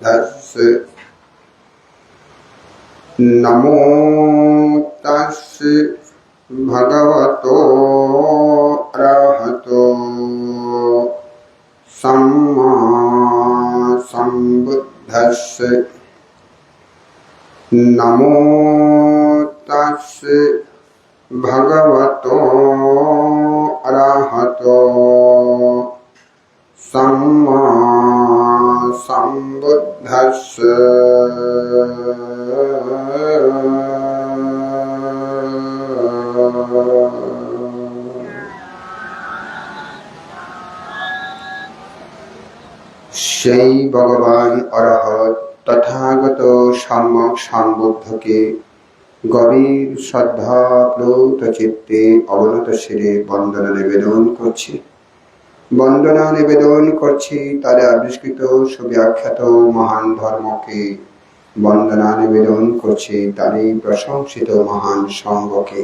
सम्बुद्धस्य नमो तस्से भगवतो अरहतो सम्मा सम्बुद्धस्य नमो तस्से भगवतो अरहतो सम्मा सम्बुद्धस्य সেই ভগবান অরহত তথাগত সম্যক সম্বুদ্ধকে গভীর শ্রদ্ধা প্লুত চিত্তে অবনত শিরে বন্দনা নিবেদন করছি। বন্দনা নিবেদন করছি তার আবিষ্কৃত সুব্যাখ্যাত মহান ধর্মকে। বন্দনা নিবেদন করছি তারই প্রশংসিত মহান সঙ্গকে।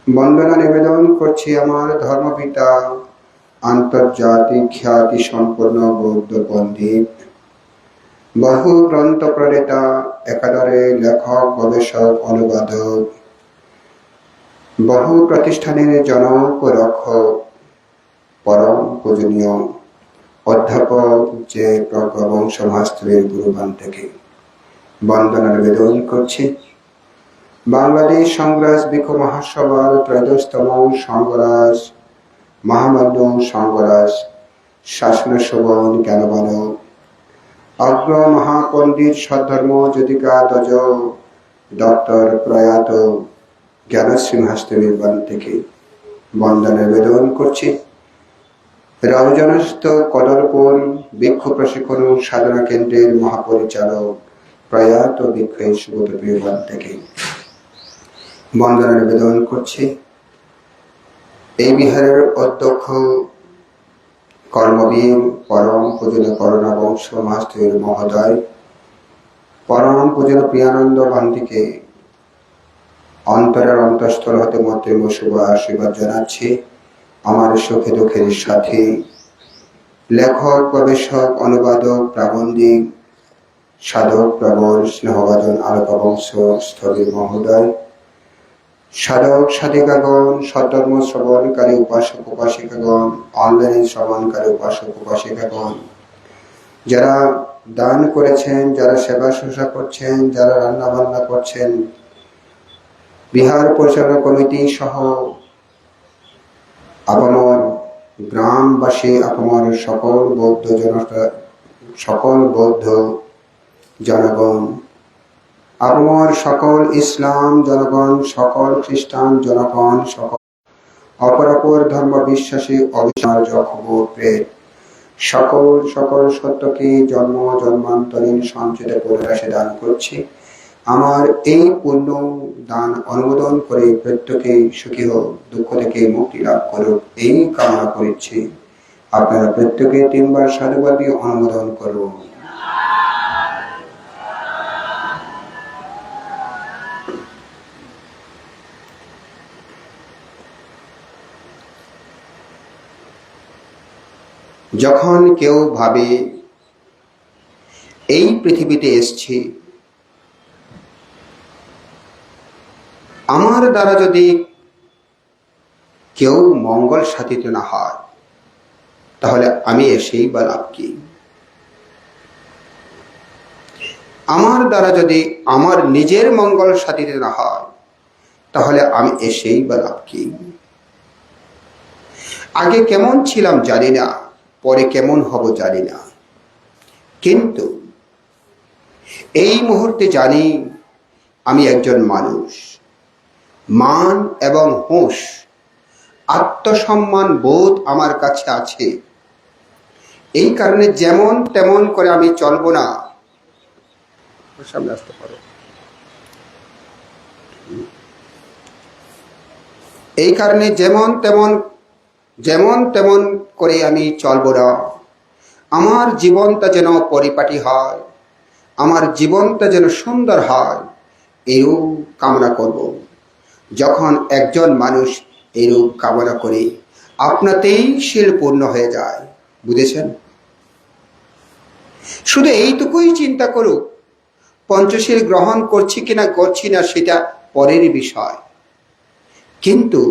বন্দনা নিবেদন করছি আমার ধর্মপিতা আন্তর্জাতিক খ্যাতি সম্পন্ন বৌদ্ধ পণ্ডিত, বহু গ্রন্থ প্রণেতা, একাধারে লেখক, গবেষক, অনুবাদক, বহু প্রতিষ্ঠানের জনক ও রক্ষক, পরম পূজনীয় অধ্যাপক যে প্রজ্ঞবংশ মহাস্তরের গুরুবান থেকে বন্দনা নিবেদন করছি। বাংলাদেশ সংগ্রাস বিক্ষ মহাসভার ত্রয়োদশতম সংগরাজ মহামান্য সংগরাজ শাসন শোভন জ্ঞানবান অগ্র মহাপণ্ডিত সদ্ধর্ম জ্যোতিকা ধ্বজ ডক্টর প্রয়াত জ্ঞানশ্রী মহাস্তরের বান থেকে বন্দনা নিবেদন করছি। রওজনস্থ কদরপুর বৃক্ষ প্রশিক্ষণ সাধনা কেন্দ্রের মহাপরিচালক প্রয়াত বৃক্ষ সুবোধপ্রিয় বান থেকে বন্দনা নিবেদন করছি। এই বিহারের অধ্যক্ষ কর্মবীর পরম পূজনীয় করুণা বংশ মাস্টার মহোদয় পরম পূজনীয় প্রিয়ানন্দ ভান্তিকে অন্তরের অন্তঃস্থল হতে মতে শুভ আশীর্বাদ জানাচ্ছি। আমার সুখে দুঃখের সাথে লেখক, গবেষক, অনুবাদক, প্রাবন্ধিক, সাধক, প্রবল, স্নেহভাজন আলোকা বংশ স্থলীর মহোদয়, সাধক সাধিকাগণ, সধর্ম শ্রবণকারী উপাসক উপাসিকাগণ, অনলাইন শ্রবণকারী উপাসক উপাসিকাগণ, যারা দান করেছেন, যারা সেবা শুশ্রূষা করছেন, যারা রান্না বান্না করছেন, বিহার পরিচালনা কমিটি সহ আপামর গ্রামবাসী, আপামর সকল বৌদ্ধ জনগণ, আপামর সকল ইসলাম জনগণ, সকল খ্রিস্টান জনগণ, সকল অপর ধর্ম বিশ্বাসী অবিশ্বাস খবর প্রেত সকল সত্যকে জন্ম জন্মান্তরীণ সঞ্চিত করে রাশি দান করছি। আমার এই পূর্ণ দান অনুমোদন করে প্রত্যেকে সুখী হোক, দুঃখ থেকে মুক্তি লাভ করুক এই কামনা করছি। আপনারা প্রত্যেকে 3 বার সাধুবাদ দিয়ে অনুমোদন করুন। যখন কেউ ভাবে এই পৃথিবীতে এসেছি, আমার দ্বারা যদি কেউ মঙ্গল সাধিত না হয় তাহলে আমি এসেই বা লাভ কি? আমার দ্বারা যদি আমার নিজের মঙ্গল সাধিত না হয় তাহলে আমি এসেই বা লাভ কি? আগে কেমন ছিলাম জানি না, পরে কেমন হব জানি না, কিন্তু এই মুহূর্তে জানি আমি একজন মানুষ। মান এবং হুঁশ, আত্মসম্মান বোধ আমার কাছে আছে। এই কারণে যেমন তেমন করে আমি চলবো না। সামনে আসতে পারো। এই কারণে যেমন তেমন করে আমি চলবো না। আমার জীবনটা যেন পরিপাটি হয়, আমার জীবনটা যেন সুন্দর হয়, এরূপ কামনা করব। যখন একজন মানুষ এরূপ কামনা করে, আপনাতেই শীল পূর্ণ হয়ে যায়। বুঝেছেন? শুধু এইটুকুই চিন্তা করুক, পঞ্চশীল গ্রহণ করছি কিনা করছি না সেটা পরের বিষয়। কিন্তু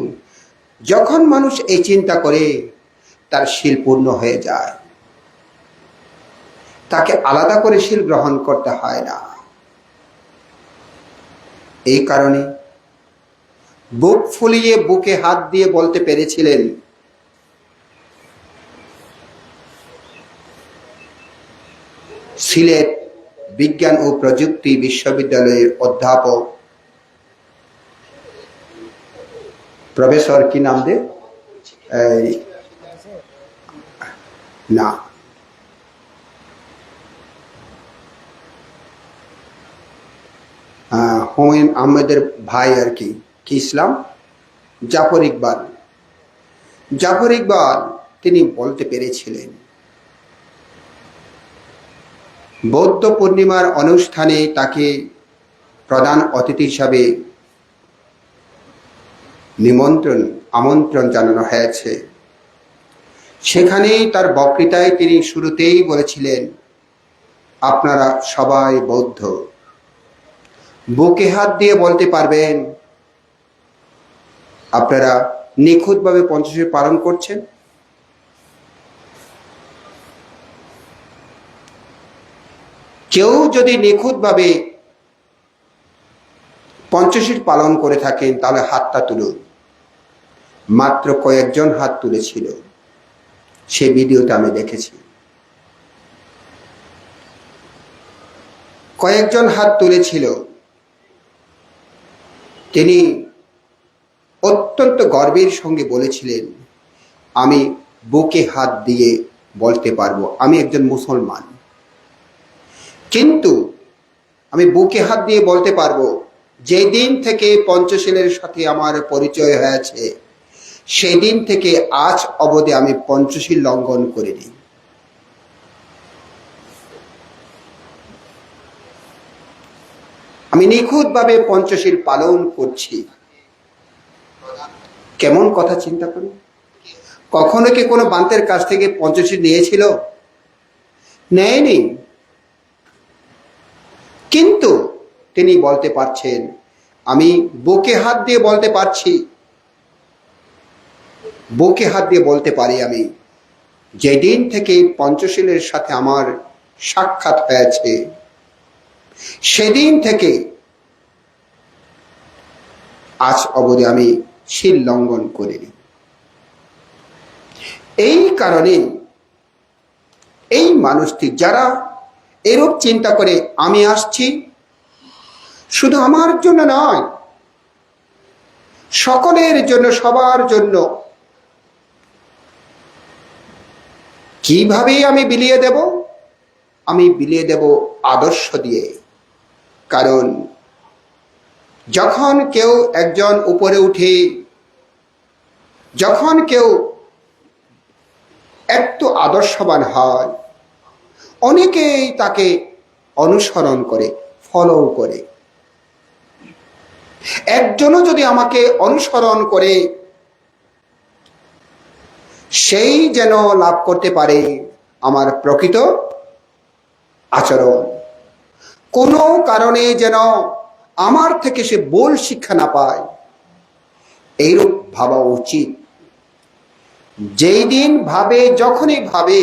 যখন মানুষ এই চিন্তা করে, তার শীল পূর্ণ হয়ে যায়, তাকে আলাদা করে শীল গ্রহণ করতে হয় না। এই কারণে বুক ফুলিয়ে বুকে হাত দিয়ে বলতে পেরেছিলেন, সিলেট বিজ্ঞান ও প্রযুক্তি বিশ্ববিদ্যালয়ের অধ্যাপক প্রফেসর কি নাম দে না হুমায়ুন আহমেদের ভাই আর কি ইসলাম জাফর ইকবাল তিনি বলতে পেরেছিলেন, বৌদ্ধ পূর্ণিমার অনুষ্ঠানে তাকে প্রধান অতিথি হিসাবে আমন্ত্রণ জানানো হয়েছে। সেখানেই তার বক্তৃতায় তিনি শুরুতেই বলেছিলেন, আপনারা সবাই বৌদ্ধ, বুকে হাত দিয়ে বলতে পারবেন আপনারা নিখুঁতভাবে পঞ্চশীল পালন করছেন? কেউ যদি নিখুঁতভাবে পঞ্চশীল পালন করে থাকেন তাহলে হাতটা তুলুন। মাত্র কয়েকজন হাত তুলেছিল, সে ভিডিওটা আমি দেখেছি। কয়েকজন হাত তুলেছিল। তিনি অত্যন্ত গর্বের সঙ্গে বলেছিলেন, আমি বুকে হাত দিয়ে বলতে পারবো আমি একজন মুসলমান, কিন্তু আমি বুকে হাত দিয়ে বলতে পারবো যেদিন থেকে পঞ্চশীলের সাথে আমার পরিচয় হয়েছে সেদিন থেকে আজ অবধি আমি পঞ্চশীল লঙ্ঘন করিনি। আমি নিখুঁতভাবে পঞ্চশীল পালন করছি। কেমন কথা চিন্তা করুন। কখনো কি কোনো বান্তের কাছ থেকে পঞ্চশীল নিয়েছিল? নেয়নি। কিন্তু তিনি বলতে পারছেন, আমি বুকে হাত দিয়ে বলতে পারছি, বুকে হাত দিয়ে বলতে পারি আমি যেদিন থেকে পঞ্চশীলের সাথে আমার সাক্ষাৎ হয়েছে সেদিন থেকে আজ অবধি আমি শীল লঙ্ঘন করিনি। এই কারণে এই মানুষটি যারা এরূপ চিন্তা করে, আমি আসছি শুধু আমার জন্য নয়, সকলের জন্য, সবার জন্য, কিভাবে আমি বিলিয়ে দেব? আমি বিলিয়ে দেব আদর্শ দিয়ে। কারণ যখন কেউ একজন উপরে উঠে, যখন কেউ একটু আদর্শবান হয়, অনেকেই তাকে অনুসরণ করে, ফলো করে। একজনও যদি আমাকে অনুসরণ করে, সেই যেন লাভ করতে পারে আমার প্রকৃত আচরণ। কোনো কারণে যেন আমার থেকে সে ভুল শিক্ষা না পায়, এইরূপ ভাবা উচিত। যেই দিন ভাবে, যখনই ভাবে,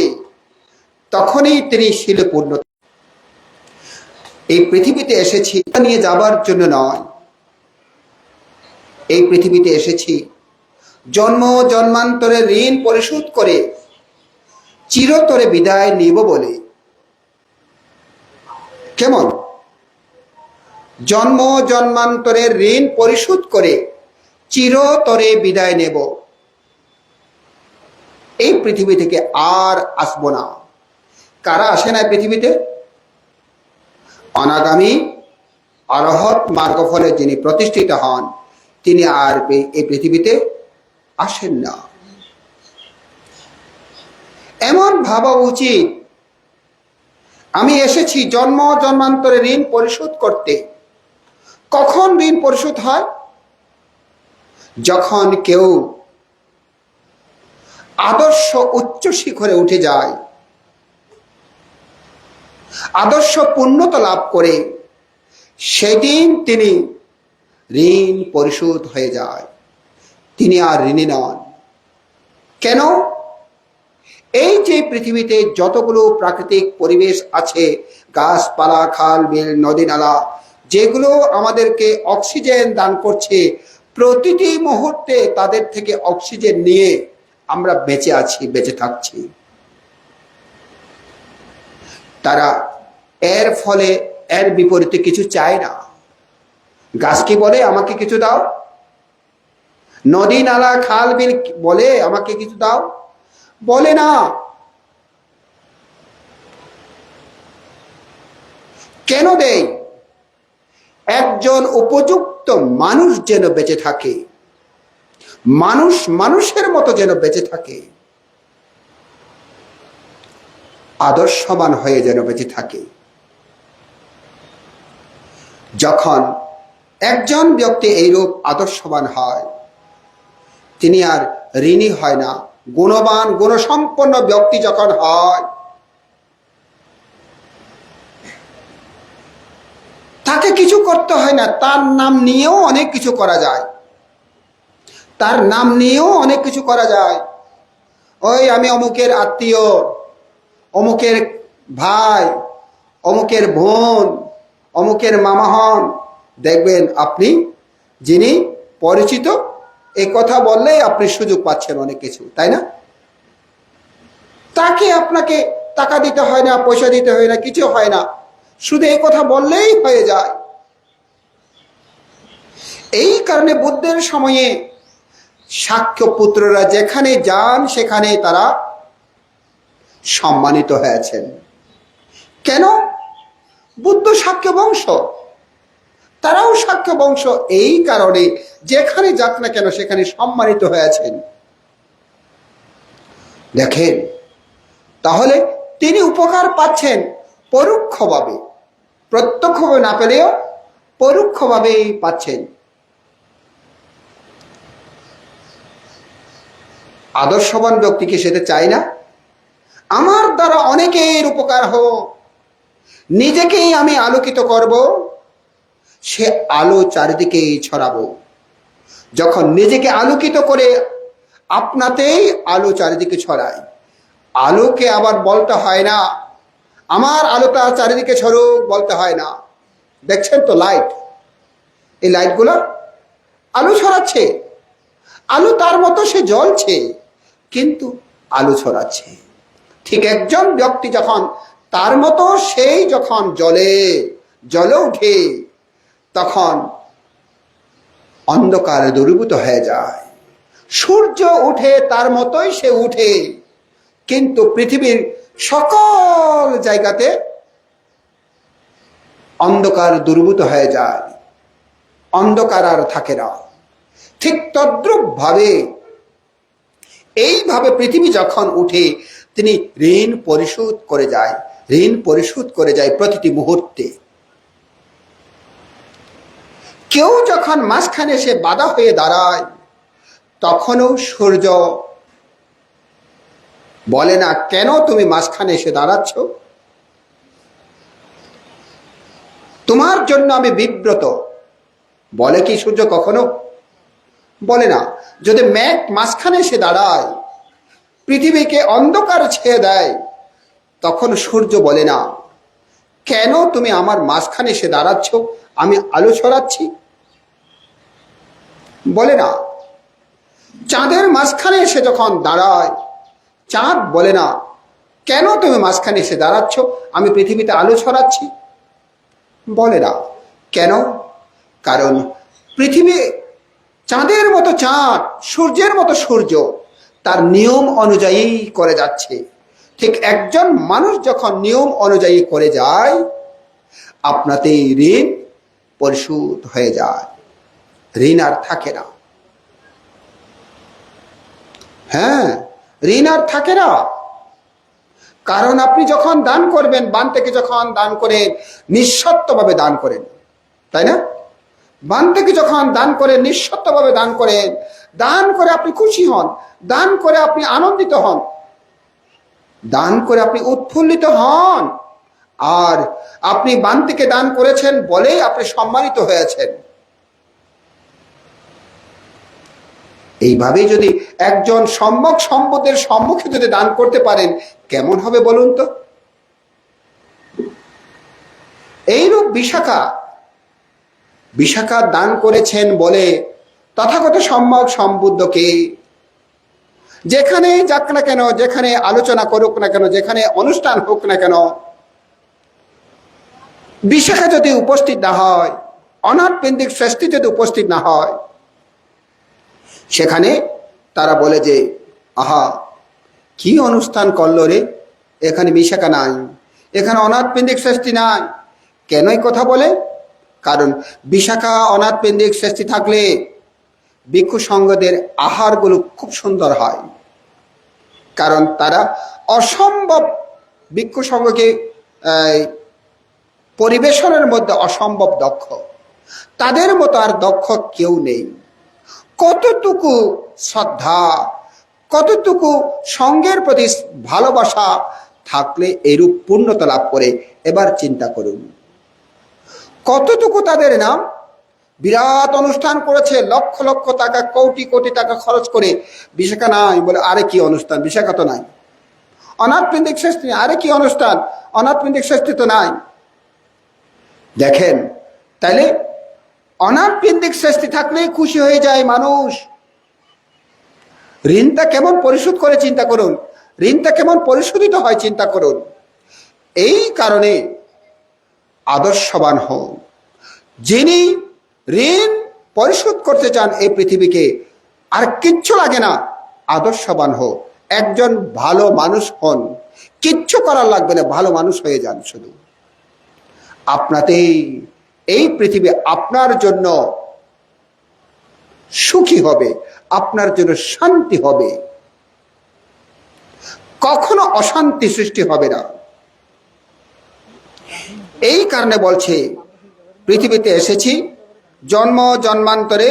তখনই তিনি শীলে পূর্ণ। এই পৃথিবীতে এসেছি নিয়ে যাবার জন্য নয়, এই পৃথিবীতে এসেছি জন্ম জন্মান্তরের ঋণ পরিশোধ করে চিরতরে বিদায় নিব বলে। কেমন? জন্ম জন্মান্তরের ঋণ পরিশোধ করে চিরতরে বিদায় নেব, এই পৃথিবী থেকে আর আসবো না। কারা আসে না পৃথিবীতে? অনাগামী অরহৎ মার্গফলে যিনি প্রতিষ্ঠিত হন, তিনি আর এই পৃথিবীতে আসেন না। এমন ভাবা উচিত, আমি এসেছি জন্ম জন্মান্তরে ঋণ পরিশোধ করতে। কখন ঋণ পরিশোধ হয়? যখন কেউ আদর্শ উচ্চ শিখরে উঠে যায়, আদর্শ পূর্ণতা লাভ করে সেদিন তিনি ঋণ পরিশোধ হয়ে যায়, তিনি আর ঋণী নন। কেন? এই যে পৃথিবীতে যতগুলো প্রাকৃতিক পরিবেশ আছে, গাছপালা, খাল বিল, নদী নালা, যেগুলো আমাদেরকে অক্সিজেন দান করছে, প্রতিটি মুহূর্তে তাদের থেকে অক্সিজেন নিয়ে আমরা বেঁচে আছি, বেঁচে থাকছি। তারা এর ফলে এর বিপরীতে কিছু চায় না। গাছ কি বলে আমাকে কিছু দাও? নদী নালা খাল বিল বলে আমাকে কিছু দাও? বলে না। কেন দেয়? একজন উপযুক্ত মানুষ যেন বেঁচে থাকে, মানুষ মানুষের মতো যেন বেঁচে থাকে, আদর্শবান হয়ে যেন বেঁচে থাকে। যখন একজন ব্যক্তি এইরূপ আদর্শবান হয়, তিনি আর ঋণী হয় না। গুণবান গুণসম্পন্ন ব্যক্তি যখন হয়, তাকে কিছু করতে হয় না। তার নাম নিয়েও অনেক কিছু করা যায়, তার নাম নিয়েও অনেক কিছু করা যায়। ওই আমি অমুকের আত্মীয়, অমুকের ভাই, অমুকের বোন, অমুকের মামা হন। দেখবেন আপনি যিনি পরিচিত, এই কথা বললেই আপনি সুযোগ পাচ্ছেন অনেক কিছু, তাই না? তাকে আপনাকে টাকা দিতে হয় না, পয়সা দিতে হয় না, কিছু হয় না, শুধু এই কথা বললেই হয়ে যায়। এই কারণে বুদ্ধের সময়ে শাক্য পুত্ররা যেখানে যান সেখানে তারা সম্মানিত হয়েছেন। কেন? বুদ্ধ শাক্য বংশ, তারাও শাক্য বংশ। এই কারণে যেখানে যাক না কেন সেখানে সম্মানিত হয়েছেন। দেখেন, তাহলে তিনি উপকার পাচ্ছেন পরোক্ষভাবে, প্রত্যক্ষভাবে না পেলেও পরোক্ষভাবেই পাচ্ছেন। আদর্শবান ব্যক্তিকে সেটা চাই না আমার দ্বারা অনেকের উপকার হোক, নিজেকেই আমি আলোকিত করব, সে আলো চারিদিকে ছড়াবো। যখন নিজেকে আলোকিত করে আপনাতেই আলো চারিদিকে ছড়ায়, আলোকে আবার বলতে হয় না আমার আলোটা চারিদিকে ছড়ুক, বলতে হয় না। দেখছেন তো লাইট, এই লাইটগুলো আলো ছড়াচ্ছে, আলো তার মতো সে জ্বলছে, কিন্তু আলো ছড়াচ্ছে। ঠিক একজন ব্যক্তি যখন তার মতো সেই যখন জ্বলে ওঠে, তখন অন্ধকার দূরীভূত হয়ে যায়। সূর্য উঠে তার মতোই সে উঠে, কিন্তু পৃথিবীর সকল জায়গাতে অন্ধকার দূরীভূত হয়ে যায়, অন্ধকার আর থাকে না। ঠিক তদ্রূপ ভাবে এইভাবে পৃথিবী যখন উঠে তিনি ঋণ পরিশোধ করে যায়, ঋণ পরিশোধ করে যায় প্রতিটি মুহূর্তে। কেউ যখন মাঝখানে এসে বাধা হয়ে দাঁড়ায়, তখনও সূর্য বলে না কেন তুমি মাঝখানে এসে দাঁড়াচ্ছ, তোমার জন্য আমি বিব্রত। বলে কি সূর্য? কখনো বলে না। যদি মেঘ মাঝখানে এসে দাঁড়ায়, পৃথিবীকে অন্ধকার ছেয়ে দেয়, তখন সূর্য বলে না কেন তুমি আমার মাঝখানে এসে দাঁড়াচ্ছ, আমি আলো ছড়াচ্ছি, বলে না। চাঁদের মাঝখানে এসে যখন দাঁড়ায়, চাঁদ বলে না কেন তুমি মাঝখানে এসে দাঁড়াচ্ছ, আমি পৃথিবীতে আলো ছড়াচ্ছি, বলে না। কেন? কারণ পৃথিবী চাঁদের মতো চাঁদ, সূর্যের মতো সূর্য তার নিয়ম অনুযায়ী করে যাচ্ছে। ঠিক একজন মানুষ যখন নিয়ম অনুযায়ী করে যায়, আপনাতে ঋণ পরিশোধ হয়ে যায়, ঋণ আর থাকে না। হ্যাঁ, ঋণ আর থাকে না। কারণ আপনি যখন দান করবেন, বান থেকে যখন দান করেন, নিঃস্বার্থভাবে দান করেন, তাই না? বান থেকে যখন দান করেন, নিঃস্বার্থভাবে দান করেন, দান করে আপনি খুশি হন, দান করে আপনি আনন্দিত হন, দান করে আপনি উৎফুল্লিত হন, আর আপনি বান্তিকে দান করেছেন বলেই আপনি সম্মানিত হয়েছেন। এইভাবেই যদি একজন সম্যক সম্পদের সম্মুখে যদি দান করতে পারেন কেমন হবে বলুন তো? এইরূপ বিশাখা দান করেছেন বলে তথাগত সম্যক সম্বুদ্ধকে যেখানে যাক না কেন, যেখানে আলোচনা করুক না কেন, যেখানে অনুষ্ঠান হোক না কেন, বিশাখা যদি উপস্থিত না হয়, অনাথ পিণ্ডিক শ্রেষ্ঠী যদি উপস্থিত না হয়, সেখানে তারা বলে যে আহা কি অনুষ্ঠান করলো রে, এখানে বিশাখা নাই, এখানে অনাথ পিণ্ডিক শ্রেষ্ঠী নাই। কেনই কথা বলে? কারণ বিশাখা অনাথ পিণ্ডিক শ্রেষ্ঠী থাকলে ভিক্ষু সংঘদের আহারগুলো খুব সুন্দর হয়। কারণ তারা অসম্ভব ভিক্ষু সংঘকে পরিবেশনের মধ্যে অসম্ভব দক্ষ, তাদের মতো আর দক্ষ কেউ নেই। কতটুকু শ্রদ্ধা, কতটুকু সঙ্গের প্রতি ভালোবাসা থাকলে এরূপ পূর্ণতা লাভ করে, এবার চিন্তা করুন। কতটুকু তাদের নাম, বিরাট অনুষ্ঠান করেছে, লক্ষ লক্ষ টাকা, কোটি কোটি টাকা খরচ করে, বিশাখা নাই বলে আরে কি অনুষ্ঠান, বিশাখা তো নাই। অনাথ পিণ্ডিক শ্রেষ্ঠী, আরে কি অনুষ্ঠান, অনাথ পিণ্ডিক শ্রেষ্ঠী তো নাই। দেখেন, তাইলে অনাথ পিণ্ডিক শ্রেষ্ঠী থাকলেই খুশি হয়ে যায় মানুষ। ঋণটা কেমন পরিশোধ করে চিন্তা করুন, ঋণটা কেমন পরিশোধিত হয় চিন্তা করুন। এই কারণে আদর্শবান হন। যিনি ঋণ পরিশোধ করতে চান এই পৃথিবীকে, আর কিচ্ছু লাগে না, আদর্শবান হোক, একজন ভালো মানুষ হন, কিচ্ছু করার লাগবে না, ভালো মানুষ হয়ে যান। শুধু আপনাতেই এই পৃথিবী আপনার জন্য সুখী হবে, আপনার জন্য শান্তি হবে, কখনো অশান্তি সৃষ্টি হবে না। এই কারণে বলছে পৃথিবীতে এসেছি জন্ম জন্মান্তরে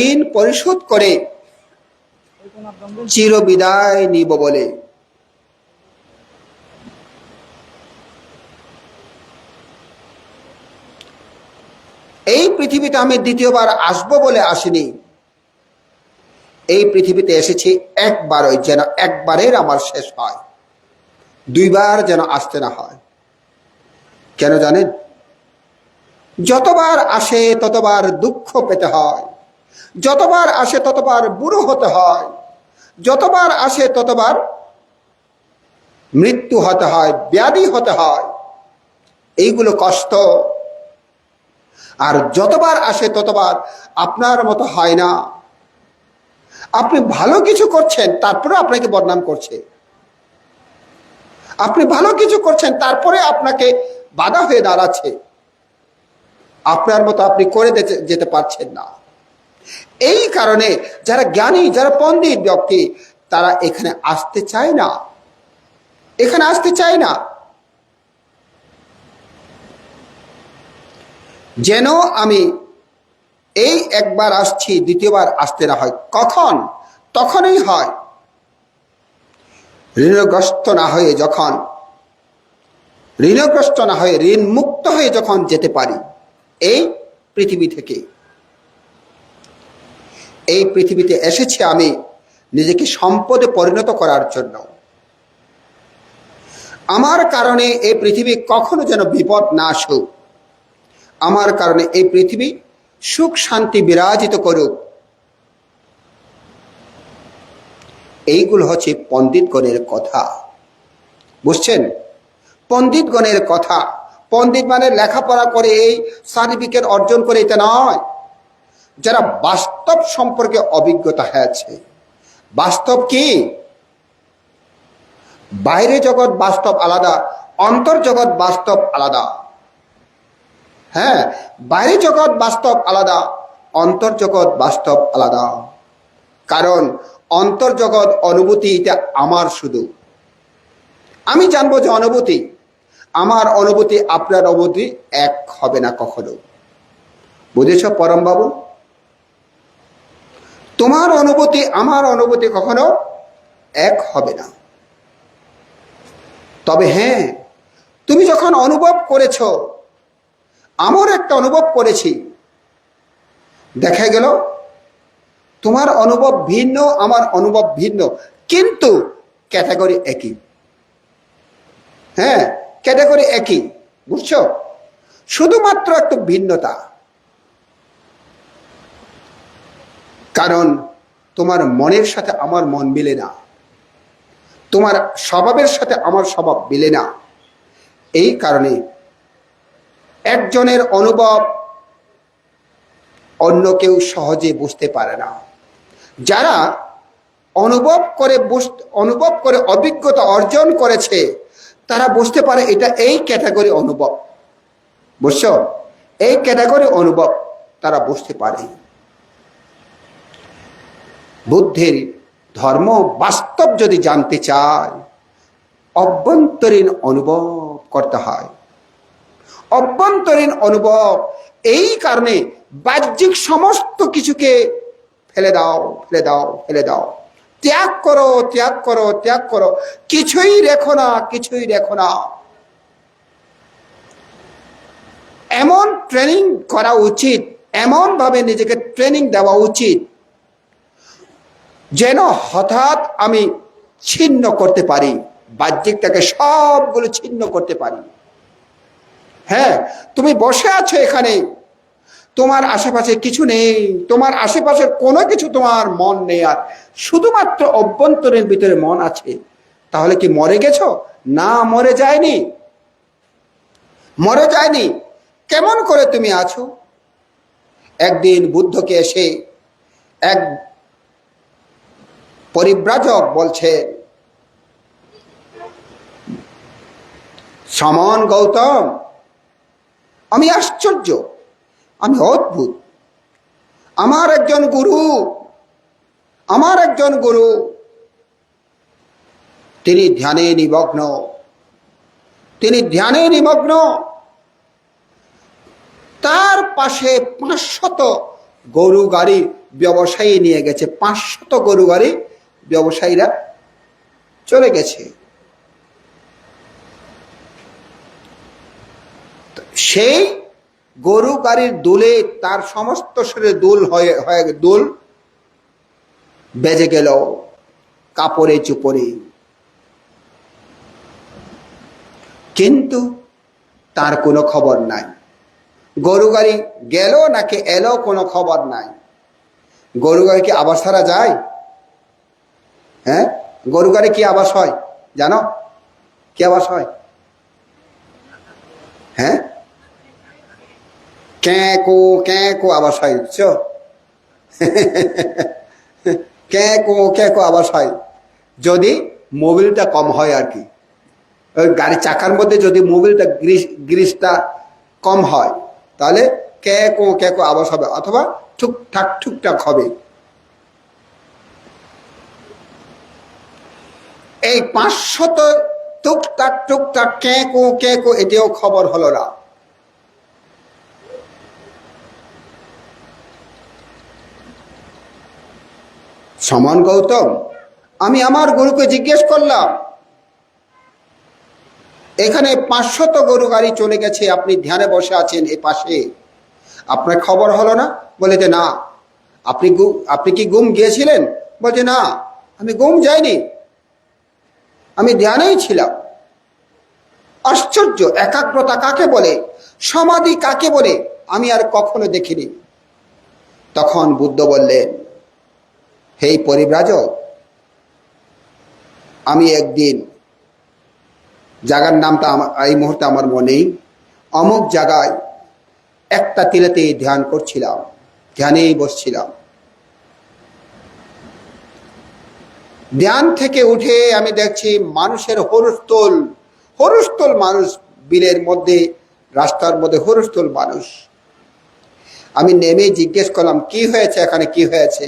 ঋণ পরিশোধ করে চির বিদায় নিব বলে। এই পৃথিবীতে আমি দ্বিতীয়বার আসবো বলে আসিনি, এই পৃথিবীতে এসেছি একবারই, যেন একবারের আমার শেষ হয়, দুইবার যেন আসতে না হয়। কেন জানেন? যতবার আসে ততবার দুঃখ পেতে হয়, যতবার আসে ততবার বুড়ো হতে হয়, যতবার আসে ততবার মৃত্যু হতে হয়, ব্যাধি হতে হয়, এইগুলো কষ্ট। আর যতবার আসে ততবার আপনার মতো হয় না। আপনি ভালো কিছু করছেন তারপরে আপনাকে বদনাম করছে, আপনি ভালো কিছু করছেন তারপরে আপনাকে বাধা হয়ে দাঁড়াচ্ছে, আপনার মতো আপনি করে যেতে পারছেন না। এই কারণে যারা জ্ঞানী, যারা পণ্ডিত ব্যক্তি, তারা এখানে আসতে চায় না, এখানে আসতে চায় না। যেন আমি এই একবার আসছি, দ্বিতীয়বার আসতে না হয়। কখন? তখনই হয় ঋণগ্রস্ত না হয়ে, যখন ঋণগ্রস্ত না হয়ে ঋণ মুক্ত হয়ে যখন যেতে পারি এই পৃথিবী থেকে। এই পৃথিবীতে এসেছি আমি নিজেকে সম্পদে পরিণত করার জন্য। আমার কারণে এই পৃথিবী কখনো যেন বিপদ না আসুক, আমার কারণে এই পৃথিবী সুখ শান্তি বিরাজিত করুক। এইগুলো হচ্ছে পণ্ডিতগণের কথা, বুঝছেন? পণ্ডিতগণের কথা। পণ্ডিত মানে লেখাপড়া করে এই সার্টিফিকেট অর্জন করে এটা নয়, যারা বাস্তব সম্পর্কে অভিজ্ঞতা হয়েছে। বাস্তব কি? বাইরে জগৎ বাস্তব আলাদা, অন্তর জগৎ বাস্তব আলাদা। হ্যাঁ, বাইরে জগৎ বাস্তব আলাদা, অন্তর জগৎ বাস্তব আলাদা। কারণ অন্তর জগৎ অনুভূতি এটা আমার, শুধু আমি জানবো যে অনুভূতি আমার, অনুভূতি আপনার অনুভূতি এক হবে না কখনো। বুঝেছ পরম বাবু? তোমার অনুভূতি আমার অনুভূতি কখনো এক হবে না। তবে হ্যাঁ, তুমি যখন অনুভব করেছো, আমার একটা অনুভব করেছি, দেখা গেল তোমার অনুভব ভিন্ন, আমার অনুভব ভিন্ন, কিন্তু ক্যাটাগরি একই। হ্যাঁ, ক্যাটাগরি একই, বুঝছো? শুধুমাত্র একটু ভিন্নতা। কারণ তোমার মনের সাথে আমার মন মিলে না, তোমার স্বভাবের সাথে আমার স্বভাব মিলে না। এই কারণে একজনের অনুভব অন্য কেউ সহজে বুঝতে পারে না। যারা অনুভব করে অভিজ্ঞতা অর্জন করেছে, তারা বুঝতে পারে এটা এই ক্যাটাগরি অনুভব। বুঝছো? এই ক্যাটাগরি অনুভব তারা বুঝতে পারে। বুদ্ধের ধর্ম বাস্তব যদি জানতে চায়, অভ্যন্তরীণ অনুভব করতে হয়। অভ্যন্তরীণ অনুভব। এই কারণে বাহ্যিক সমস্ত কিছুকে ফেলে দাও, ফেলে দাও, ফেলে দাও, ত্যাগ করো, ত্যাগ করো, ত্যাগ করো, কিছুই রেখো না, কিছুই রেখো না। এমন ট্রেনিং করা উচিত, এমন ভাবে নিজেকে ট্রেনিং দেওয়া উচিত যেন হঠাৎ আমি ছিন্ন করতে পারি, বাহ্যিকটাকে সবগুলো ছিন্ন করতে পারি। হ্যাঁ, তুমি বসে আছো এখানে, তোমার আশেপাশে কিছু নেই, তোমার আশেপাশের কোনো কিছু তোমার মন নেই, আর শুধুমাত্র অভ্যন্তরের ভিতরে মন আছে। তাহলে কি মরে গেছো? না, মরে যায়নি, মরে যায়নি। কেমন করে তুমি আছো? একদিন বুদ্ধকে এসে এক পরিব্রাজক বলছে, সমন গৌতম, আমি আশ্চর্য, আমি অদ্ভুত। আমার একজন গুরু, তিনি ধ্যানে নিমগ্ন, তার পাশে 500 গরু গাড়ি ব্যবসায়ী নিয়ে গেছে, 500 গরু গাড়ি ব্যবসায়ীরা চলে গেছে। সেই গরু গাড়ির দুলে তার সমস্ত শরীরে দুল বেজে গেল কাপড়ে চুপড়ে, কিন্তু তার কোনো খবর নাই। গরু গাড়ি গেল নাকি এলো কোনো খবর নাই। গরু গাড়ি কি আবাস ছাড়া যায়? হ্যাঁ, গরু গাড়ি কি আবাস হয় জানো? কি আবাস হয়? হ্যাঁ, ক্যাঁকো আবাস হয়, বুঝছো? ক্যাঁকো আবাস হয় যদি মোবিলটা কম হয় আর কি। ওই গাড়ি চাকার মধ্যে যদি মোবিলটা গ্রিসটা কম হয়, তাহলে ক্যাঁকো আওয়াজ হবে, অথবা ঠুকঠাক হবে। এই 500 টুকটাক ক্যাঁকো এটাও খবর হলো না। সমন গৌতম, আমি আমার গুরুকে জিজ্ঞেস করলাম, এখানে 500 গরু গাড়ি চলে গেছে, আপনি ধ্যানে বসে আছেন এ পাশে, আপনার খবর হলো না? বলে যে না। আপনি কি গুম গিয়েছিলেন? বলছে না, আমি গুম যাইনি, আমি ধ্যানেই ছিলাম। আশ্চর্য, একাগ্রতা কাকে বলে, সমাধি কাকে বলে আমি আর কখনো দেখিনি। তখন বুদ্ধ বললেন, হে পরিব্রাজক, আমি একদিন, জায়গার নামটা এই মুহূর্তে আমার মনেই, অমুক জায়গায় একটা তীরেতে ধ্যান করছিলাম, ধ্যানেই বসছিলাম। ধ্যান থেকে উঠে আমি দেখছি মানুষের হরুস্থল মানুষ, বিলের মধ্যে, রাস্তার মধ্যে হরুস্থল মানুষ। আমি নেমে জিজ্ঞেস করলাম, কি হয়েছে এখানে, কি হয়েছে?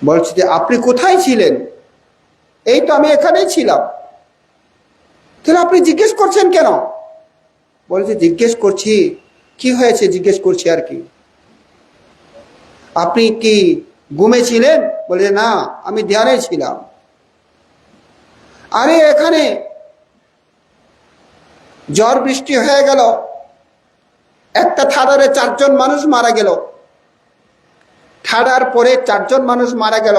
বলছি যে আপনি কোথায় ছিলেন? এই তো আমি এখানেই ছিলাম। তাহলে আপনি জিজ্ঞেস করছেন কেন? বলছে জিজ্ঞেস করছি, কি হয়েছে জিজ্ঞেস করছি আর কি। আপনি কি ঘুমে ছিলেন? বলে না, আমি ধ্যানে ছিলাম। আরে এখানে ঝড় বৃষ্টি হয়ে গেল, একটা থানারে 4 জন মানুষ মারা গেল, ঠাডার পরে 4 জন মানুষ মারা গেল।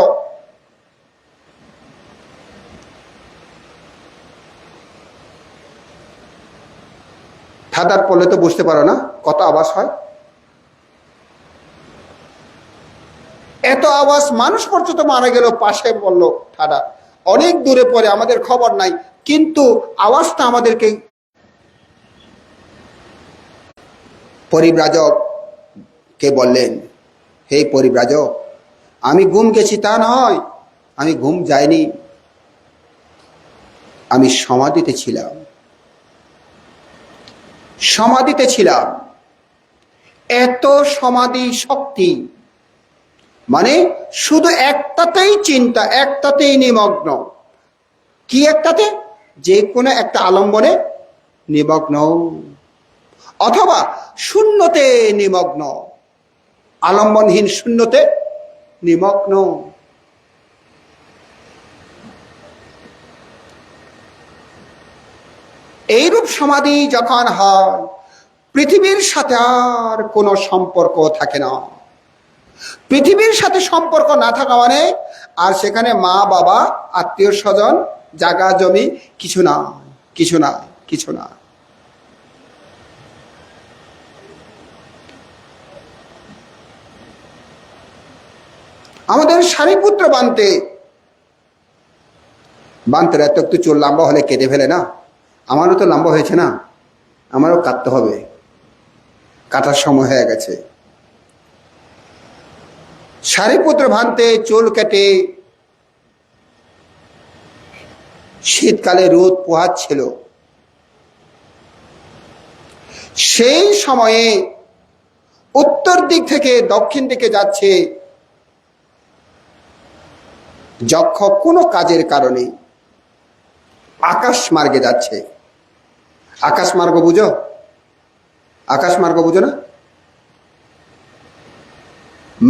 ঠাডার পড়লে তো বুঝতে পারো না কত আওয়াজ হয়। এত আওয়াজ, মানুষ পর্যন্ত মারা গেল, পাশে বললো ঠাডা, অনেক দূরে পড়ে, আমাদের খবর নাই, কিন্তু আওয়াজটা আমাদেরকে। পরিব্রাজক কে বললেন, হে পরিব্রাজক, আমি ঘুম গেছি তা নয়, আমি ঘুম যাইনি, আমি সমাধিতে ছিলাম, সমাধিতে ছিলাম। এত সমাধি শক্তি, মানে শুধু একটাতেই চিন্তা, একটাতেই নিমগ্ন। কি একটাতে? যে কোনো একটা আলম্বনে নিমগ্ন, অথবা শূন্যতে নিমগ্ন, আলম্বনহীন শূন্যতে নিমগ্ন। এইরূপ সমাধি যখন হয়, পৃথিবীর সাথে আর কোনো সম্পর্ক থাকে না। পৃথিবীর সাথে সম্পর্ক না থাকা মানে আর সেখানে মা বাবা আত্মীয় স্বজন জায়গা জমি কিছু না, কিছু না, কিছু না। আমাদের সারিপুত্র বানতে এত একটু চুল লম্বা হলে কেটে ফেলে না, আমারও তো লম্বা হয়েছে না, আমারও কাটতে হবে, কাটার সময় হয়ে গেছে। সারিপুত্র ভান্তে চুল কেটে, শীতকালে রোদ পোহাচ্ছিল, সেই সময়ে উত্তর দিক থেকে দক্ষিণ দিকে যাচ্ছে যক্ষ কোনো কাজের কারণে আকাশ মার্গে যাচ্ছে। আকাশ মার্গ বুঝো? আকাশ মার্গ বুঝো না?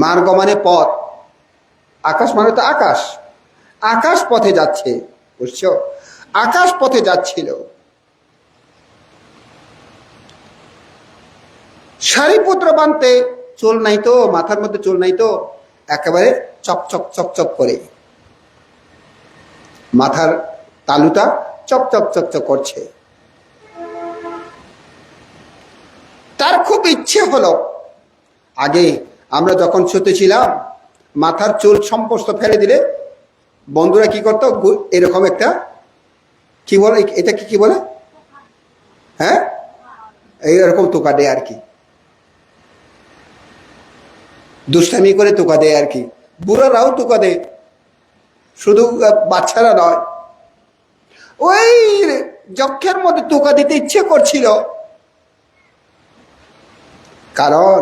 মার্গ মানে পথ, আকাশ মানে তো আকাশ, আকাশ পথে যাচ্ছে, বুঝছো? আকাশ পথে যাচ্ছিল। সারিপুত্র বানতে চুল নাই তো, মাথার মধ্যে চুল নাই তো, একেবারে চকচক চকচক করে, মাথার তালুটা চকচক চকচক করছে। তার খুব ইচ্ছে হলো, আগে আমরা যখন শুতে ছিলাম মাথার চুল সমস্ত ফেলে দিলে বন্ধুরা কি করতো, এরকম একটা কি বলে, এটা কি বলে, হ্যাঁ, এইরকম টোকা দেয় আর কি, দুষ্টামি করে টোকা দেয় আর কি। বুড়ারাও টোকা দেয়, শুধু বাচ্চারা নয়। ওই যক্ষের মধ্যে টোকা দিতে ইচ্ছে করছিল, কারণ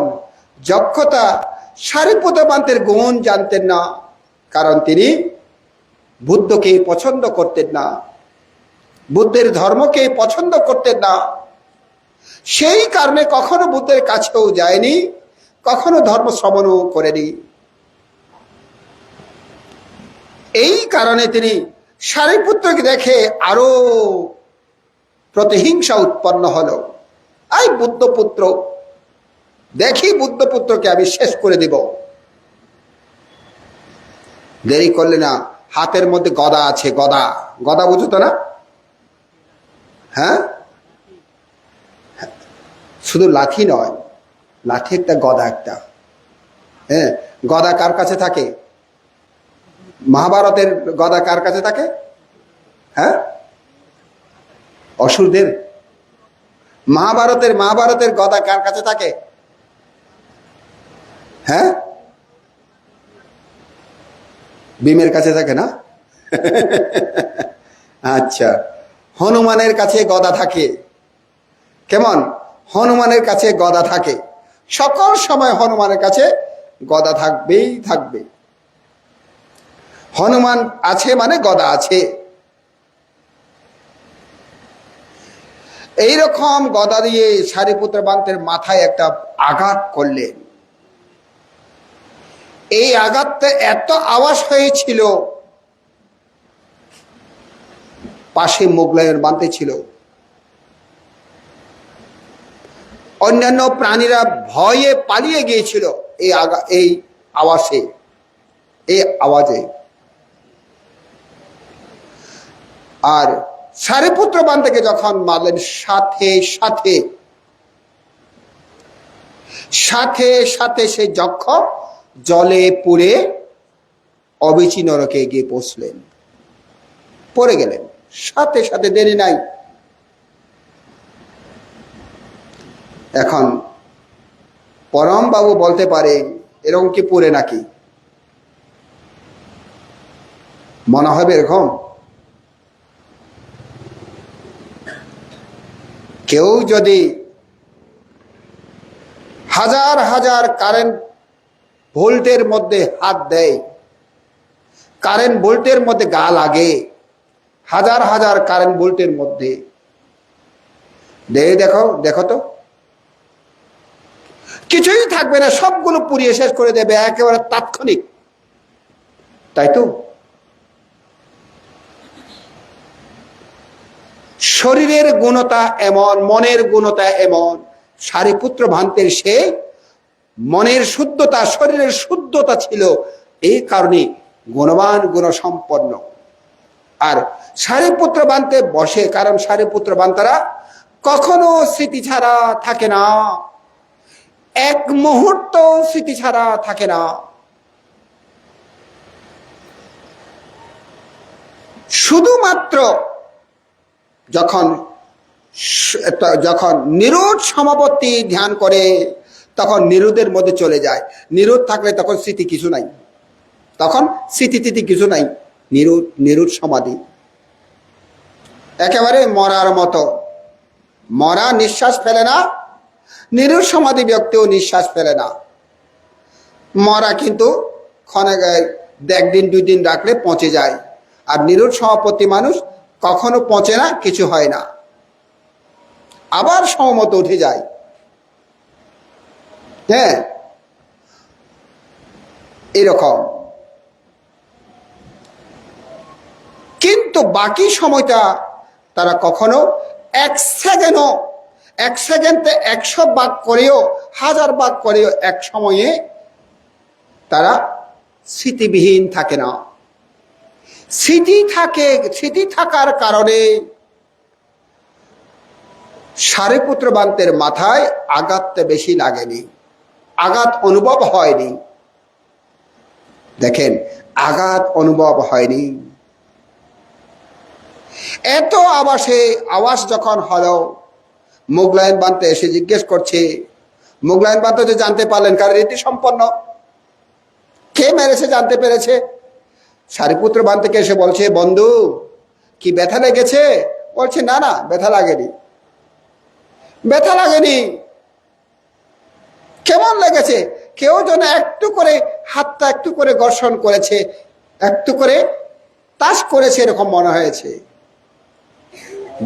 যক্ষতা সারিপুত্র বান্তের গুণ জানতেন না, কারণ তিনি বুদ্ধকে পছন্দ করতেন না, বুদ্ধের ধর্মকে পছন্দ করতেন না। সেই কারণে কখনো বুদ্ধের কাছেও যায়নি, কখনো ধর্ম শ্রবণও করেনি। এই কারণে তিনি সারিপুত্রকে দেখে আরো প্রতিহিংসা উৎপন্ন হলো। আই বুদ্ধপুত্র, দেখি বুদ্ধপুত্রকে আমি শেষ করে দেব। দেরি করলে না, হাতের মধ্যে গদা আছে, গদা, গদা বুঝো তো না? হ্যাঁ, শুধু লাঠি নয়, লাঠি একটা, গদা একটা। হ্যাঁ, গদা কার কাছে থাকে? মহাভারতের গদা কার কাছে থাকে? হ্যাঁ, অসুরদের। মহাভারতের গদা কার কাছে থাকে? হ্যাঁ, ভীমের কাছে থাকে না? আচ্ছা, হনুমানের কাছে গদা থাকে। কেমন? হনুমানের কাছে গদা থাকে, সকল সময় হনুমানের কাছে গদা থাকবেই থাকবে। হনুমান আছে মানে গদা আছে। এইরকম গদা দিয়ে সারিপুত্র বান্তের মাথায় একটা আঘাত করলেন। এই আঘাতটা এত আওয়াজ হয়েছিল, পাশে মোগলাইয়ের বান্তে ছিল, অন্যান্য প্রাণীরা ভয়ে পালিয়ে গিয়েছিল এই আওয়াজে। আর সারিপুত্র বান্তাকে যখন মারলেন, সাথে সাথে সাথে সাথে সেই যক্ষ জলে পুড়ে অবিচি নরকে গিয়ে পৌঁছলেন, পড়ে গেলেন সাথে সাথে, দেরি নাই। এখন পরম বাবু বলতে পারে এরকম কি পুড়ে নাকি? মনে হবে এরকম? কেউ যদি হাজার হাজার কারেন্ট ভোল্টের মধ্যে হাত দেয়, কারেন্ট ভোল্টের মধ্যে গা লাগে, হাজার হাজার কারেন্ট ভোল্টের মধ্যে, দেখো দেখো তো, কিছুই থাকবে না, সবগুলো পুড়িয়ে শেষ করে দেবে একেবারে তাৎক্ষণিক, তাই তো? শরীরের গুণতা এমন, মনের গুণতা এমন, সারিপুত্র ভান্তের সে মনের শুদ্ধতা, শরীরের শুদ্ধতা ছিল, এই কারণে গুণবান গুণসম্পন্ন। আর সারিপুত্র বান্তে বসে, কারণ সারিপুত্র বান্তারা কখনো স্মৃতি ছাড়া থাকে না, এক মুহূর্ত স্মৃতি ছাড়া থাকে না। শুধুমাত্র যখন নিরোধ সমাপত্তি ধ্যান করে তখন নিরোধের মধ্যে চলে যায়। নিরোধ থাকলে তখন স্মৃতি কিছু নাই, তখন স্মৃতি কিছু নাই। নিরোধ সমাধি একেবারে মরার মতো, মরা নিঃশ্বাস ফেলে না, নিরোধ সমাধি ব্যক্তিও নিঃশ্বাস ফেলে না। মরা কিন্তু একদিন 2 দিন রাখলে পচে যায়, আর নিরোধ সমাপত্তি মানুষ কখনো পচে না, কিছু হয় না, আবার সমমত উঠে যায়। হ্যাঁ, এরকম। কিন্তু বাকি সময়টা তারা কখনো এক সেকেন্ডে 100 ভাগ করেও, 1000 ভাগ করেও এক সময়ে তারা স্মৃতিবিহীন থাকে না। স্মৃতি থাকার কারণে সারিপুত্র বান্তের মাথায় আঘাতটা বেশি লাগেনি, আঘাত অনুভব হয়নি। দেখেন, আঘাত অনুভব হয়নি। এত আওয়াজ যখন হলো, মুগলায়ন বান্তে এসে জিজ্ঞেস করছে, মুগলায়ন বান্তে যে জানতে পারলেন কার রীতি সম্পন্ন, কে মেরেছে জানতে পেরেছে। সারিপুত্র বান্তেকে এসে বলছে, বন্ধু কি ব্যথা লেগেছে? বলছে না না, ব্যথা লাগেনি। ব্যথা লাগেনি? কেমন লেগেছে? কেউ যেন একটু করে হাতটা একটু করে ঘর্ষণ করেছে, একটু করে তাস করেছে, এরকম মনে হয়েছে।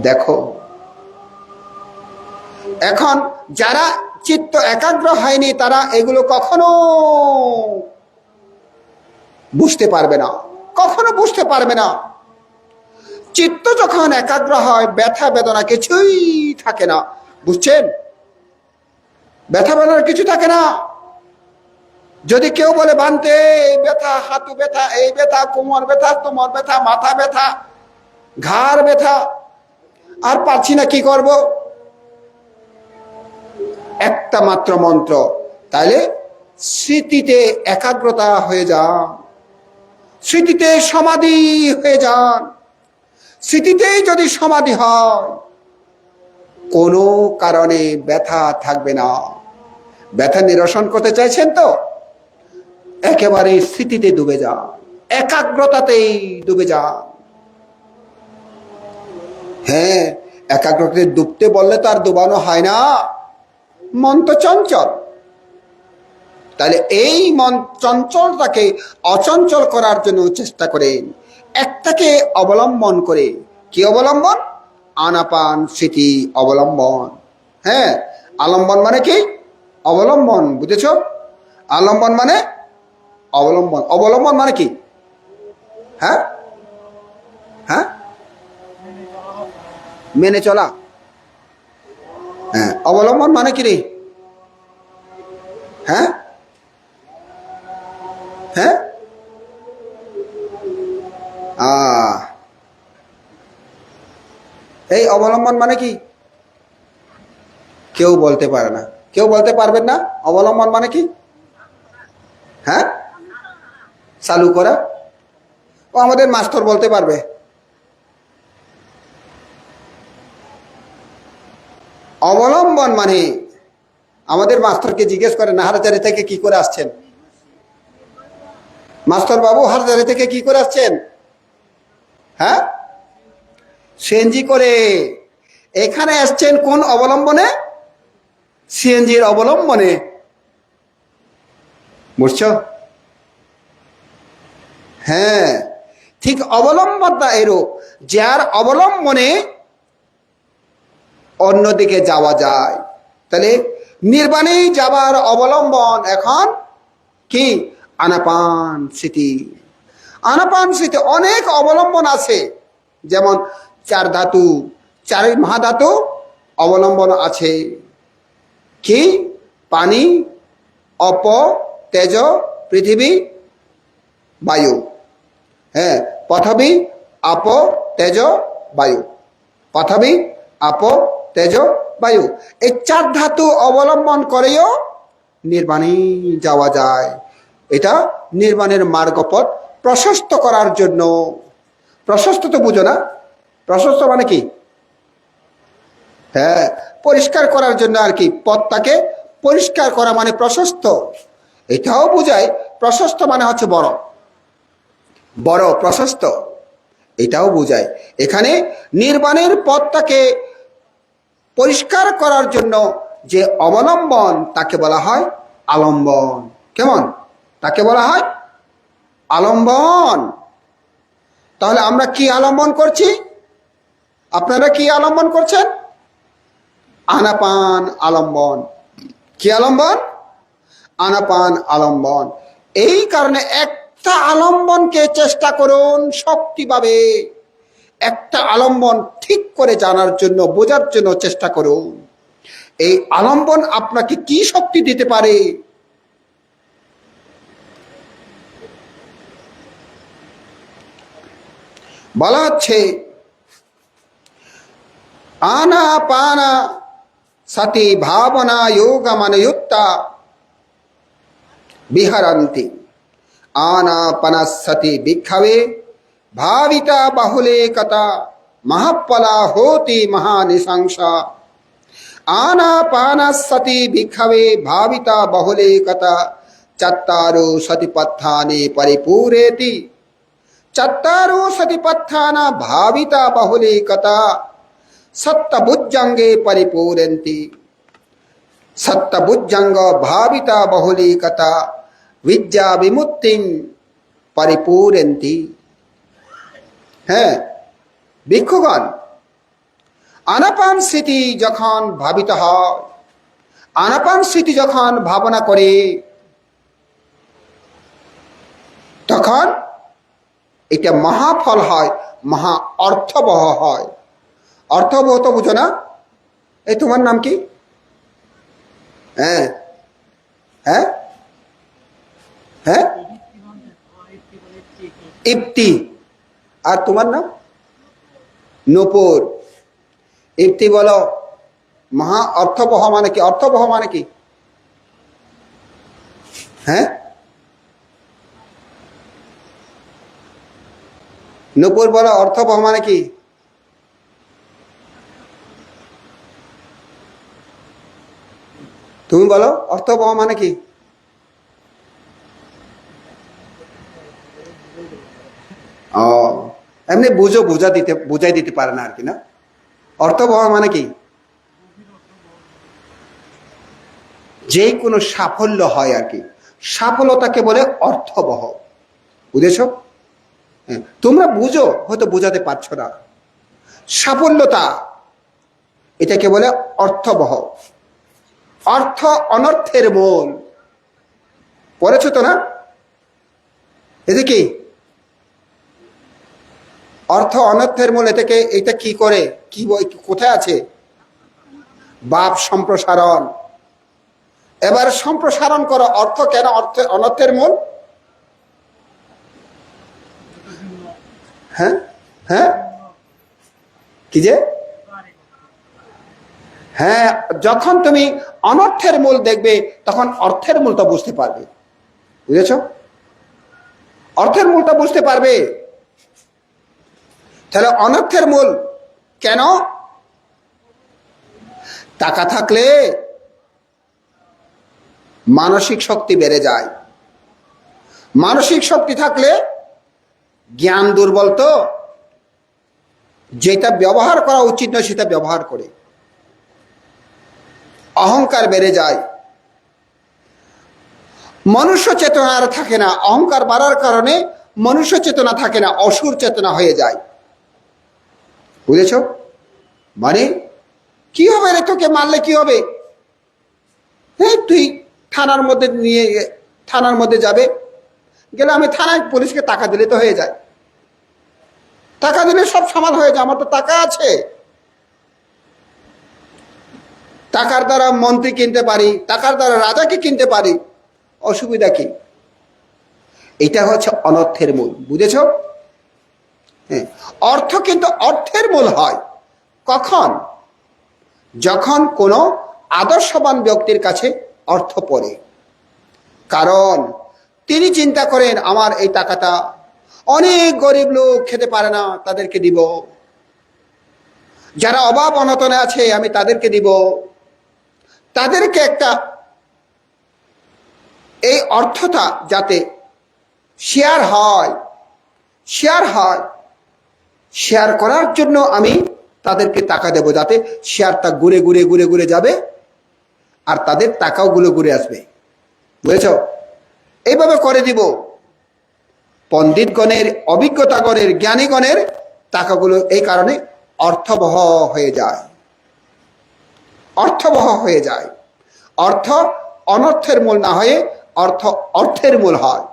দেখো, এখন যারা চিত্ত একাগ্র হয়নি তারা এগুলো কখনো বুঝতে পারবে না, কখনো বুঝতে পারবে না। চিত্ত যখন একাগ্র হয়, ব্যথা বেদনা কিছুই থাকে না, বুঝছেন? ব্যথা বেদনা কিছু থাকে না। যদি কেউ বলে বানতে ব্যথা, হাঁটু ব্যথা, এই ব্যথা, কোমর ব্যথা, তোমার ব্যথা, মাথা ব্যথা, ঘাড় ব্যথা, আর পারছি না, কি করব? একটা মাত্র মন্ত্র, তাইলে স্মৃতিতে একাগ্রতা হয়ে যান, স্মৃতিতে সমাধি হয়ে যান। স্মৃতিতেই যদি সমাধি হয়, কোনো কারণে ব্যথা থাকবে না। ব্যথা নিরসন করতে চাইছেন তো একেবারে স্মৃতিতে ডুবে যান, একাগ্রতাতেই ডুবে যান। হ্যাঁ, একাগ্রতাতে ডুবতে বললে তো আর ডুবানো হয় না, মন তো চঞ্চল। তাহলে এই মন চঞ্চলটাকে অচঞ্চল করার জন্য চেষ্টা করেন, একটাকে অবলম্বন করে। কি অবলম্বন? আনাপান স্মৃতি অবলম্বন। হ্যাঁ, আলম্বন মানে কি? অবলম্বন, বুঝেছ? আলম্বন মানে অবলম্বন। অবলম্বন মানে কি? হ্যাঁ হ্যাঁ, মেনে চলা। হ্যাঁ, অবলম্বন মানে কি রে? হ্যাঁ হ্যাঁ এই অবলম্বন মানে কি? কেউ বলতে পারে না। কেউ বলতে পারবেন না অবলম্বন মানে কি? হ্যাঁ, চালু করা। ও আমাদের মাস্টার বলতে পারবে। অবলম্বন মানে আমাদের মাস্টারকে জিজ্ঞেস করেন, হাটহাজারী থেকে কি করে আসছেন? মাস্টার বাবু, হাটহাজারী থেকে কি করে আসছেন? হ্যাঁ, সিএনজি করে। এখানে আসছেন কোন অবলম্বনে? সিএনজির অবলম্বনে। বুঝছো? হ্যাঁ, ঠিক অবলম্বনটা এরও, যার অবলম্বনে অন্যদিকে যাওয়া যায়। তাহলে নির্বাণে যাবার অবলম্বন এখন কি? আনাপান স্মৃতি। আনাপান স্মৃতি অনেক অবলম্বন আছে, যেমন চার ধাতু, চার মহাধাতু অবলম্বন আছে। কি? পানি, অপ, তেজ, পৃথিবী, বায়ু। হ্যাঁ, পৃথিবী, আপ, তেজ, বায়ু। পৃথিবী, আপ, তেজ, বায়ু। এই চার ধাতু অবলম্বন করেও নির্বাণে যাওয়া যায়। এটা নির্বাণের মার্গপথ প্রশস্ত করার জন্য। প্রশস্ত তো বুঝো না? প্রশস্ত মানে কি? হ্যাঁ, পরিষ্কার করার জন্য আর কি, পথটাকে পরিষ্কার করা মানে প্রশস্ত। এটাও বোঝায় প্রশস্ত মানে হচ্ছে বড়, বড় প্রশস্ত, এটাও বোঝায়। এখানে নির্বাণের পথটাকে পরিষ্কার করার জন্য যে অবলম্বন তাকে বলা হয় আলম্বন। কেমন? তাকে বলা হয় আলম্বন। তাহলে আমরা কি আলম্বন করছি? আপনারা কি আলম্বন করছেন? আনাপান আলম্বন। কি আলম্বন? আনাপান আলম্বন। এই কারণে একটা আলম্বনকে চেষ্টা করুন শক্তিভাবে, একটা আলম্বন ঠিক করে জানার জন্য, বোঝার জন্য চেষ্টা করুন। এই আলম্বন আপনাকে কি শক্তি দিতে পারে? বলা হচ্ছে আনাপানা সতি ভাবনা যোগ মনযুক্তা বিহরন্তি। আনাপানসতি বিক্ষবে ভাবিতা বাহুলে কতা মহাফলা হোতি মহানিশংসা। আনাপানসতি বিক্ষবে ভাবিতা বাহুলে কতা চত্তারো সতিপত্থানি পরিপূরেতি। চত্তারো সতিপত্থানা ভাবিতা বাহুলে কতা সপ্তভুজঙ্গে পরিপূরন্তি। সপ্তভুজঙ্গ ভাবিতা বাহুলে কতা বিদ্যা বিমুক্তিং পরিপূরন্তি। হ্যাঁ ভিক্ষুগণ, আনাপান স্মৃতি যখন ভাবিত হয়, আনাপান স্মৃতি যখন ভাবনা করে, তখন এটা মহাফল হয়, মহা অর্থবহ হয়। অর্থবহ তো বুঝো না? এই তোমার নাম কি? হ্যাঁ হ্যাঁ হ্যাঁ, ইপ্তি। আর তোমার নাম? নূপুর। ইপ্তি বলো। মহা অর্থবহ মানে কি? অর্থবহ মানে কি? হ্যাঁ, নূপুর বলো, অর্থবহ মানে কি? তুমি বলো, অর্থবহ মানে কি? ও, এমনি বুঝো, বুঝাই দিতে পারে না আর কি, না? অর্থবহ মানে কি? যে কোনো সাফল্য হয় আর কি, সাফল্যতাকে বলে অর্থবহ। বুঝেছ? তোমরা বুঝো, হয়তো বোঝাতে পারছো না। সাফল্যতা, এটাকে বলে অর্থবহ। অর্থ অনর্থের মূল। পড়েছো তো না? এতে কি অর্থ অনর্থের মূল? এটাকে, এটা কি করে, কি কোথায় আছে? বাপ সম্প্রসারণ। এবার সম্প্রসারণ করা অর্থ কেন অনর্থের মূল? হ্যাঁ হ্যাঁ কি যে হ্যাঁ, যখন তুমি অনর্থের মূল দেখবে তখন অর্থের মূলটা বুঝতে পারবে। বুঝেছ? অর্থের মূলটা বুঝতে পারবে। তাহলে অনর্থের মূল কেন? টাকা থাকলে মানসিক শক্তি বেড়ে যায়। মানসিক শক্তি থাকলে জ্ঞান দুর্বল, তো যেটা ব্যবহার করা উচিত নয় সেটা ব্যবহার করে। অহংকার বেড়ে যায়। মনুষ্য চেতনা আর থাকে না। অহংকার বাড়ার কারণে মনুষ্য চেতনা থাকে না, অসুর চেতনা হয়ে যায়। বুঝেছ? মানে কি হবে রে, তোকে মারলে কি হবে? হ্যাঁ, তুই থানার মধ্যে যাবে, গেলে আমি থানায় পুলিশকে টাকা দিলে তো হয়ে যায়। টাকা দিলে সব সমাধান হয়ে যায়, আমার তো টাকা আছে। টাকার দ্বারা মন্ত্রী কিনতে পারি, টাকার দ্বারা রাজাকে কিনতে পারি, অসুবিধা কি? এটা হচ্ছে অনর্থের মূল। বুঝেছ? হ্যাঁ, অর্থ কিন্তু অর্থের মূল হয় কখন? যখন কোনো আদর্শবান ব্যক্তির কাছে অর্থ পড়ে। কারণ তিনি চিন্তা করেন আমার এই টাকাটা অনেক গরিব লোক খেতে পারে না, তাদেরকে দিব। যারা অভাব অনটনে আছে আমি তাদেরকে দিব। তাদেরকে একটা এই অর্থটা যাতে শেয়ার হয়, শেয়ার করার জন্য আমি তাদেরকে টাকা দেব, যাতে শেয়ারটা ঘুরে ঘুরে ঘুরে ঘুরে যাবে আর তাদের টাকাও ঘুরে ঘুরে আসবে। বুঝেছ? এইভাবে করে দিব। পণ্ডিতগণের, অভিজ্ঞতাগণের, জ্ঞানীগণের টাকাগুলো এই কারণে অর্থবহ হয়ে যায়। অর্থবহ হয়ে যায়। অর্থ অনর্থের মূল না হয়ে অর্থ অর্থের মূল হয়।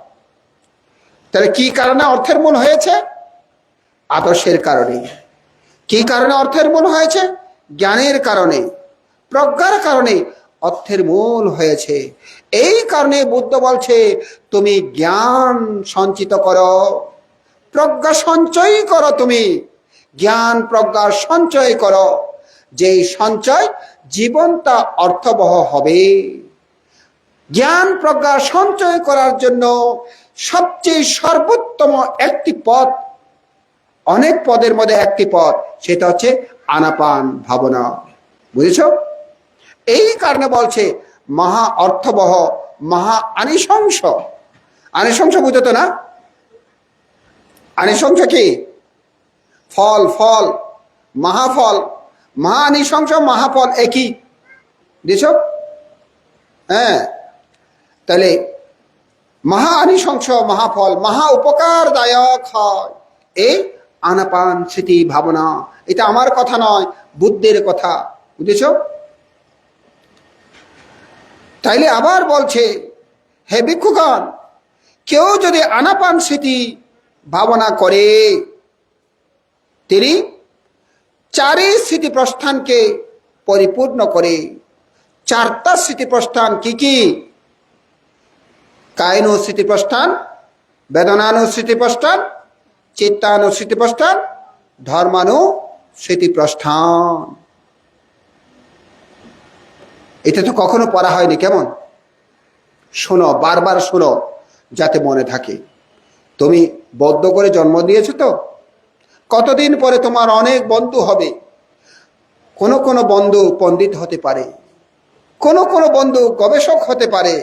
তাহলে কি কারণে অর্থের মূল হয়েছে? আদর্শের কারণে। কি কারণে অর্থের মূল হয়েছে? জ্ঞানের কারণে, প্রজ্ঞার কারণে অর্থের মূল হয়েছে। এই কারণে বুদ্ধ বলছে তুমি জ্ঞান সঞ্চিত করো, প্রজ্ঞা সঞ্চয় করো। তুমি জ্ঞান প্রজ্ঞা সঞ্চয় করো, যেই সঞ্চয় জীবনটা অর্থবহ হবে। জ্ঞান প্রজ্ঞা সঞ্চয় করার জন্য সবচেয়ে সর্বোত্তম একটি পথ, অনেক পদের মধ্যে একটি পথ, সেটা হচ্ছে আনাপান ভাবনা। বুঝেছ? এই কারণে বলছে মহা অর্থবহ, মহা আনিশংস। আনিশংস বুঝো তো না? আনিশংস কি? ফল, ফল, মহাফল। মহা আনিশংস মহাফল একই। বুঝেছ? হ্যাঁ, তাহলে মহা আনিশংস মহাফল, মহা উপকারদায়ক হয় এই আনাপান স্মৃতি ভাবনা। এটা আমার কথা নয়, বুদ্ধের কথা। বুঝেছ? তাইলে আবার বলছে হে ভিক্ষুগণ, কেউ যদি আনাপান স্মৃতি ভাবনা করে তিনি চারি স্মৃতি প্রস্থানকে পরিপূর্ণ করে। চারটা স্মৃতি প্রস্থান কি কি? কায়নুস্মৃতি প্রস্থান, বেদনানুস্মৃতি প্রস্থান, চিত্তানুস্মৃতি প্রস্থান, ধর্মানুস্মৃতি প্রস্থান। এটা তো কখনো পড়া হয়নি। কেমন? শোনো, বারবার শোনো, যাতে মনে থাকে। তুমি বদ্ধ করে জন্ম দিয়েছো তো, কতদিন পরে তোমার অনেক বন্ধু হবে। কোনো কোনো বন্ধু পণ্ডিত হতে পারে, কোনো কোনো বন্ধু গবেষক হতে পারে।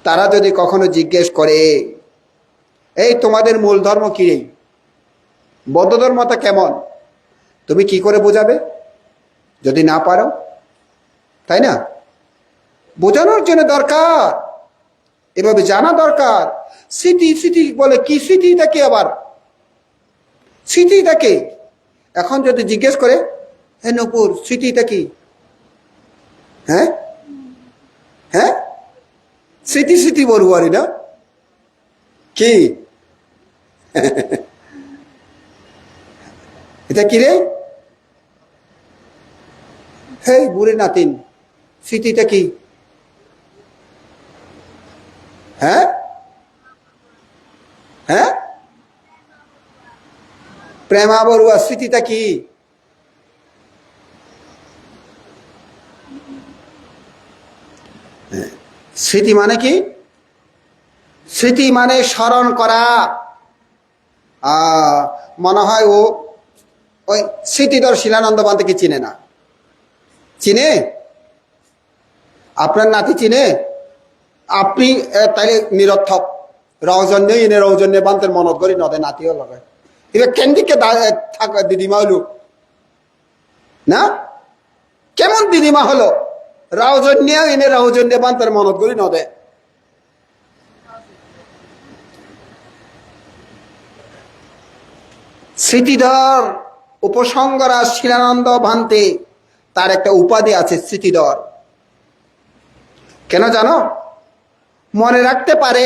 তারা যদি কখনো জিজ্ঞেস করে এই তোমাদের মূল ধর্ম কি, বৌদ্ধ ধর্মটা কেমন, তুমি কি করে বোঝাবে যদি না পারো? তাই না? বোঝানোর জন্য দরকার, এভাবে জানা দরকার। স্মৃতি, স্মৃতি বলে কি? স্মৃতিটা কি? আবার স্মৃতিটা কি? এখন যদি জিজ্ঞেস করে হে নূপুর স্মৃতিটা কি, হ্যাঁ হ্যাঁ স্মৃতি স্মৃতি বলবো আরে না কি? এটা কি রে? হেই বুড়ি নাতিন, স্মৃতিটা কি? হ্যাঁ হ্যাঁ, প্রেমা বড়ুয়া স্মৃতিটা কি? স্মৃতি মানে কি? স্মৃতি মানে স্মরণ করা। মনে হয় ও ওই স্মৃতিধর শিলানন্দ বান্ধকে চিনে না। চিনে? আপনার নাতি চিনে? আপনি তাইলে নিরর্থক। রওজন্যই এনে রৌজন্য বান্তের মনত করি নদে নাতিও লগে এবার কেন্দিকে থাকা দিদিমা হইল না? কেমন দিদিমা হলো? রওজন্যও এনে রৌজন্য বান্তের মনত করি নদে। স্মৃতিধর উপসংগরা শিলানন্দ ভান্তে, তার একটা উপাধি আছে স্মৃতিধর। কেন জানো? মনে রাখতে পারে।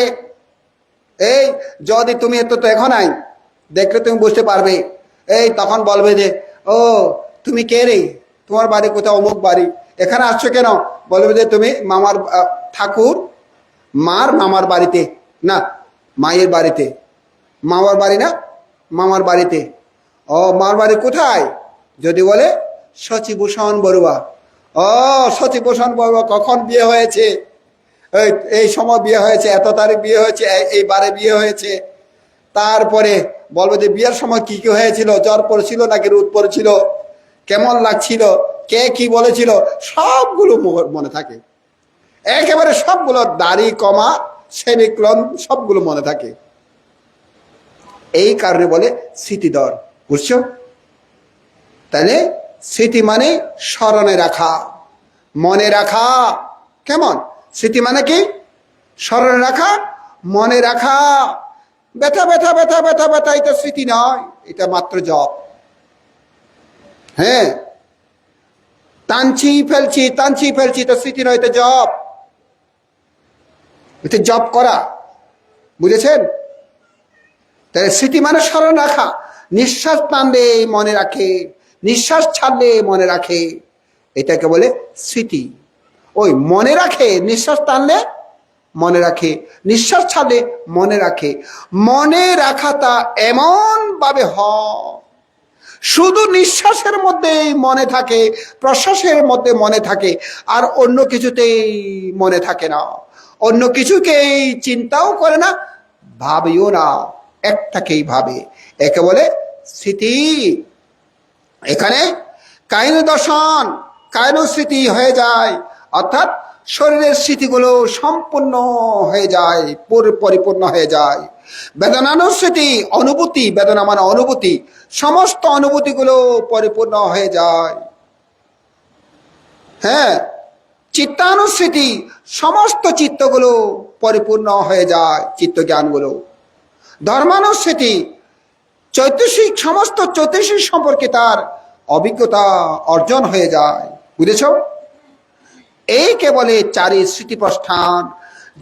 এই যদি তুমি এত তো এখন আই দেখলে তুমি বুঝতে পারবে। এই তখন বলবে যে, ও তুমি কে রে? তোমার বাড়ি কোথাও? অমুক বাড়ি। এখানে আসছো কেন? বলবে যে তুমি মামার ঠাকুর মার মামার বাড়িতে, না মায়ের বাড়িতে। মামার বাড়ি না, মামার বাড়িতে। ও মার বাড়ি কোথায়? যদি বলে শচীভূষণ বড়ুয়া। ও শচীভূষণ বড়ুয়া কখন বিয়ে হয়েছে? এই সময় বিয়ে হয়েছে, এত তারিখ বিয়ে হয়েছে, এই বারে বিয়ে হয়েছে। তারপরে বলবো যে বিয়ের সময় কি কি হয়েছিল, জ্বর পড়েছিল নাকি রোদ পড়েছিল, কেমন লাগছিল, কে কি বলেছিল, সবগুলো মনে থাকে। একেবারে সবগুলো, দাড়ি কমা সেমিক্রন সবগুলো মনে থাকে। এই কারণে বলে স্মৃতিধর। বুঝছো? তাহলে স্মৃতি মানে স্মরণে রাখা, মনে রাখা। কেমন? স্মৃতি মানে কি? স্মরণে রাখা, মনে রাখা। ব্যথা ব্যথা ব্যথা ব্যথা ব্যথা, এটা স্মৃতি নয়, এটা মাত্র জপ। হ্যাঁ, টানছি ফেলছি তো স্মৃতি নয়, এটা জপ। এটা জপ করা। বুঝেছেন? তাহলে স্মৃতি মানে স্মরণ রাখা। নিঃশ্বাস টানলে মনে রাখে, নিঃশ্বাস ছাড়লে মনে রাখে, এটাকে বলে স্মৃতি। ওই মনে রাখে, নিঃশ্বাস টানলে মনে রাখে, নিঃশ্বাস ছাড়লে মনে রাখে। মনে রাখাটা এমন ভাবে হয়, শুধু নিঃশ্বাসের মধ্যেই মনে থাকে, প্রশ্বাসের মধ্যে মনে থাকে, আর অন্য কিছুতেই মনে থাকে না। অন্য কিছুকেই চিন্তাও করে না, ভাবেও না, একটাকেই ভাবে। একে বলে স্মৃতি। এখানে কায়ন দর্শন, কায়ন স্মৃতি হয়ে যায়, অর্থাৎ শরীরের স্মৃতিগুলো সম্পূর্ণ হয়ে যায়, পরিপূর্ণ হয়ে যায়। বেদনানুস্মৃতি, অনুভূতি, বেদনা মানে অনুভূতি, সমস্ত অনুভূতিগুলো পরিপূর্ণ হয়ে যায়। হ্যাঁ, চিত্তানুস্মৃতি, সমস্ত চিত্তগুলো পরিপূর্ণ হয়ে যায়, চিত্তজ্ঞানগুলো। ধর্মানুস্মৃতি, চৈতসিক, সমস্ত চৈতসিক সম্পর্কে তার অভিজ্ঞতা অর্জন হয়ে যায়। বুঝেছ? এই কেবলে চারি স্মৃতি প্রস্থান।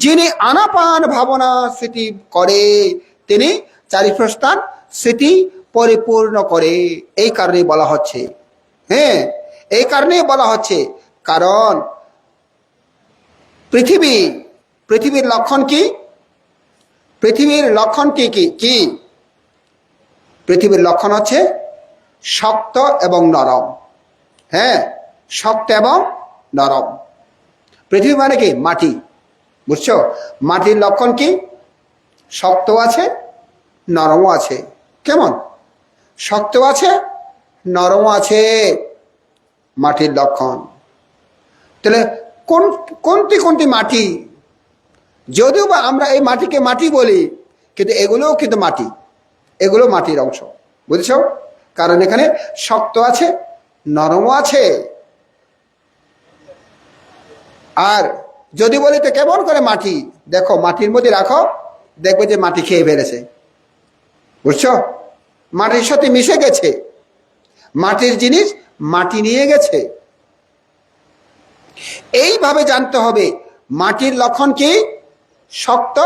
যিনি আনাপান ভাবনা স্মৃতি করে, তিনি চারি প্রস্থান স্মৃতি পরিপূর্ণ করে। এই কারণে বলা হচ্ছে, হ্যাঁ, এই কারণে বলা হচ্ছে, কারণ পৃথিবীর লক্ষণ কি? পৃথিবীর লক্ষণ কি কি কি? পৃথিবীর লক্ষণ হচ্ছে শক্ত এবং নরম। হ্যাঁ, শক্ত এবং নরম। পৃথিবী মানে কি? মাটি। বুঝছো? মাটির লক্ষণ কি? শক্ত আছে, নরমও আছে। কেমন? শক্ত আছে, নরমও আছে, মাটির লক্ষণ। তাহলে কোনটি মাটি? যদিও বা আমরা এই মাটিকে মাটি বলি, কিন্তু এগুলোও কিন্তু মাটি, এগুলো মাটির অংশ। বুঝেছ? কারণ এখানে শক্ত আছে, নরমও আছে। আর যদি বলি তো কেমন করে মাটি, দেখো মাটির মধ্যে রাখো, দেখবে যে মাটি খেয়ে ফেলেছে। বুঝছো? মাটির সাথে মিশে গেছে, মাটির জিনিস মাটি নিয়ে গেছে। এইভাবে জানতে হবে মাটির লক্ষণ কি? শক্ত,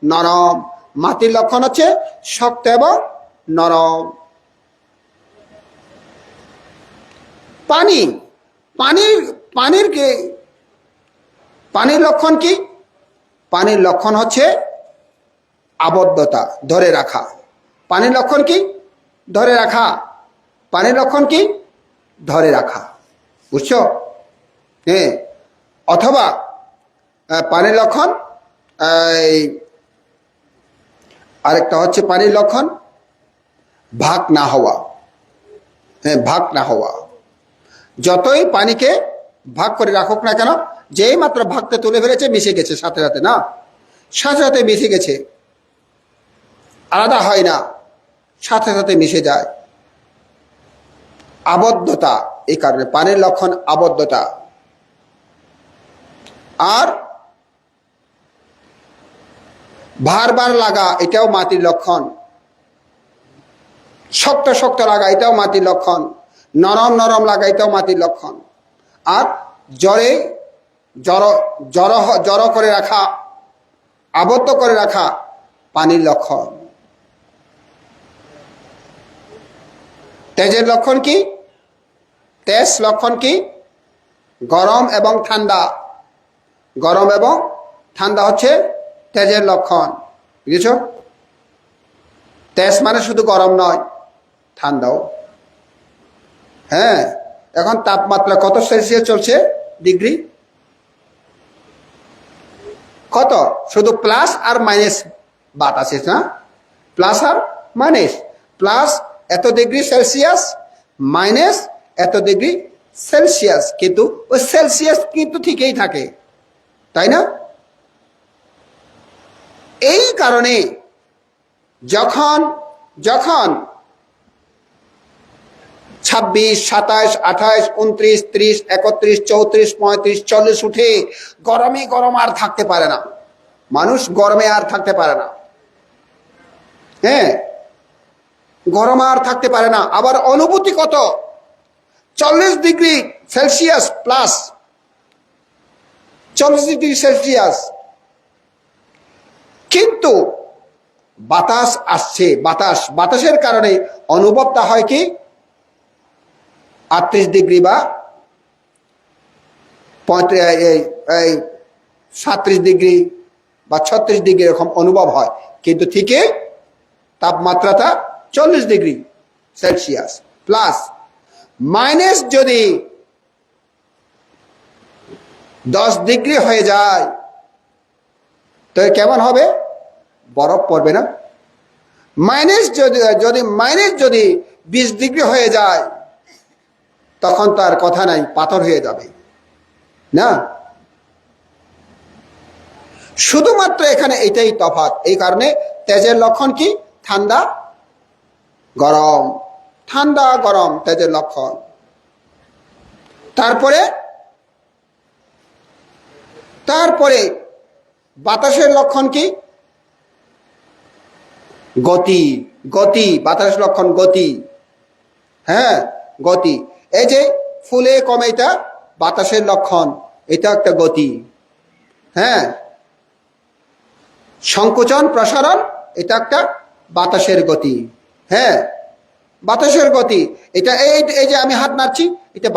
নরম। মাটির লক্ষণ হচ্ছে শক্ত এবং নরম। পানি, পানির পানির কি পানির লক্ষণ কি? পানির লক্ষণ হচ্ছে আবদ্ধতা, ধরে রাখা। পানির লক্ষণ কি? ধরে রাখা। পানির লক্ষণ কি? ধরে রাখা। বুঝছো? হ্যাঁ। অথবা পানির লক্ষণ এই আরেকটা হচ্ছে পানির লক্ষণ ভাগ না হওয়া। হ্যাঁ, ভাগ না হওয়া। যতই পানিকে ভাগ করে রাখুক না কেন, যেই মাত্র ভাগতে তুলে ফেলেছে মিশে গেছে সাথে সাথে, না সাথে সাথে মিশে গেছে, আলাদা হয় না, সাথে সাথে মিশে যায়। আবদ্ধতা, এই কারণে পানির লক্ষণ আবদ্ধতা। আর বারবার লাগা, এটাও মাটির লক্ষণ। শক্ত শক্ত লাগা, এটাও মাটির লক্ষণ। নরম নরম লাগা, এটাও মাটির লক্ষণ। আর জ্বরে জড়ো করে রাখা, আবদ্ধ করে রাখা পানির লক্ষণ। তেজের লক্ষণ কি? তেজ লক্ষণ কি? গরম এবং ঠান্ডা। গরম এবং ঠান্ডা হচ্ছে তেজের লক্ষণ। বুঝেছ? তেজ মানে শুধু গরম নয়, ঠান্ডাও। হ্যাঁ, এখন তাপমাত্রা কত সেলসিয়াস চলছে? ডিগ্রি কত? শুধু প্লাস আর মাইনাস বাত আছে না? প্লাস আর মাইনাস। প্লাস এত ডিগ্রি সেলসিয়াস, মাইনাস এত ডিগ্রি সেলসিয়াস, কিন্তু ওই সেলসিয়াস কিন্তু ঠিকই থাকে, তাই না? এই কারণে যখন যখন 26, 27, 28, 29, 30, 31, 34, 35, 40 উঠে গরমে গরম আর থাকতে পারে না মানুষ, গরমে আর থাকতে পারে না। হ্যাঁ, গরম আর থাকতে পারে না। আবার অনুভূতি কত? 40 degree Celsius plus, 40 degree Celsius. কিন্তু বাতাস আসছে, বাতাসের কারণে অনুভবটা হয় কি 38 ডিগ্রি বা 37 ডিগ্রি বা 36 ডিগ্রি এরকম অনুভব হয়, কিন্তু ঠিকই তাপমাত্রাটা 40 ডিগ্রি সেলসিয়াস প্লাস। মাইনাস যদি 10 ডিগ্রি হয়ে যায় তো কেমন হবে? বরফ পড়বে না? মাইনাস যদি 20 ডিগ্রি হয়ে যায় তখন তার কথা নাই, পাথর হয়ে যাবে না? শুধুমাত্র এখানে এটাই তফাৎ। এই কারণে তেজের লক্ষণ কি? ঠান্ডা গরম, ঠান্ডা গরম তেজের লক্ষণ। তারপরে বাতাসের লক্ষণ কি? গতি। বাতাসের লক্ষণ গতি। হ্যাঁ, গতি। এই যে ফুলে কমে, এটা বাতাসের লক্ষণ, এটা একটা গতি। হ্যাঁ, সংকোচন প্রসারণ, এটা একটা বাতাসের গতি। হ্যাঁ, বাতাসের গতি। এটা এই যে আমি হাত নাড়ছি, এটা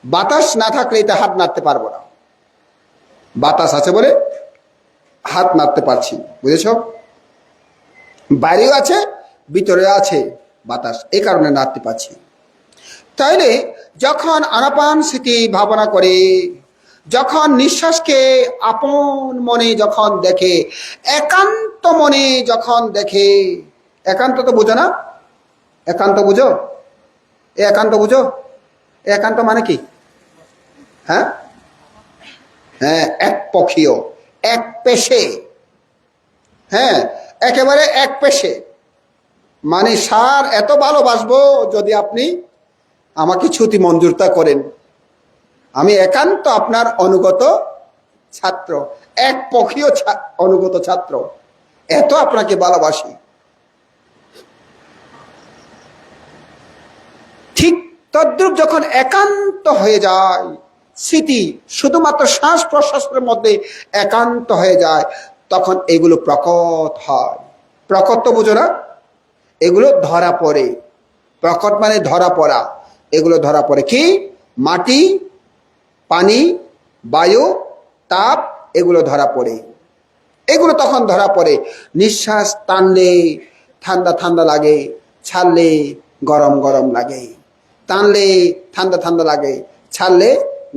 বাতাস না থাকলে এটা হাত নাড়তে পারবো না। বাতাস আছে বলে হাত নাড়তে পারছি, বুঝেছ? বাইরেও আছে, ভিতরে আছে বাতাস, এই কারণে নাড়তে পারছি। তাইলে যখন আনাপান স্মৃতি ভাবনা করে, যখন নিঃশ্বাসকে আপন মনে যখন দেখে, একান্ত মনে যখন দেখে, একান্ত তো বুঝো না? একান্ত বুঝো? একান্ত বুঝো? একান্ত মানে কি? হ্যাঁ, এক পক্ষীয়, এক পেশে। হ্যাঁ, একেবারে এক পেশে। মানে সার এত ভালোবাসবো যদি আপনি আমাকে ছুটি মঞ্জুরতা করেন। আমি একান্ত আপনার অনুগত ছাত্র, এক পক্ষীয় অনুগত ছাত্র, এত আপনাকে ভালোবাসি। ঠিক তদ্রূপ যখন একান্ত হয়ে যায় স্মৃতি, শুধুমাত্র শ্বাস প্রশ্বাসের মধ্যে একান্ত হয়ে যায়, তখন এগুলো প্রকট হয়। প্রকট তো বুঝো না? এগুলো ধরা পড়ে। প্রকট মানে ধরা পড়া। এগুলো ধরা পড়ে কি? মাটি, পানি, বায়ু, তাপ এগুলো ধরা পড়ে। এগুলো তখন ধরা পড়ে। নিঃশ্বাস টানলে ঠান্ডা ঠান্ডা লাগে, ছাড়লে গরম গরম লাগে। টানলে ঠান্ডা ঠান্ডা লাগে, ছাড়লে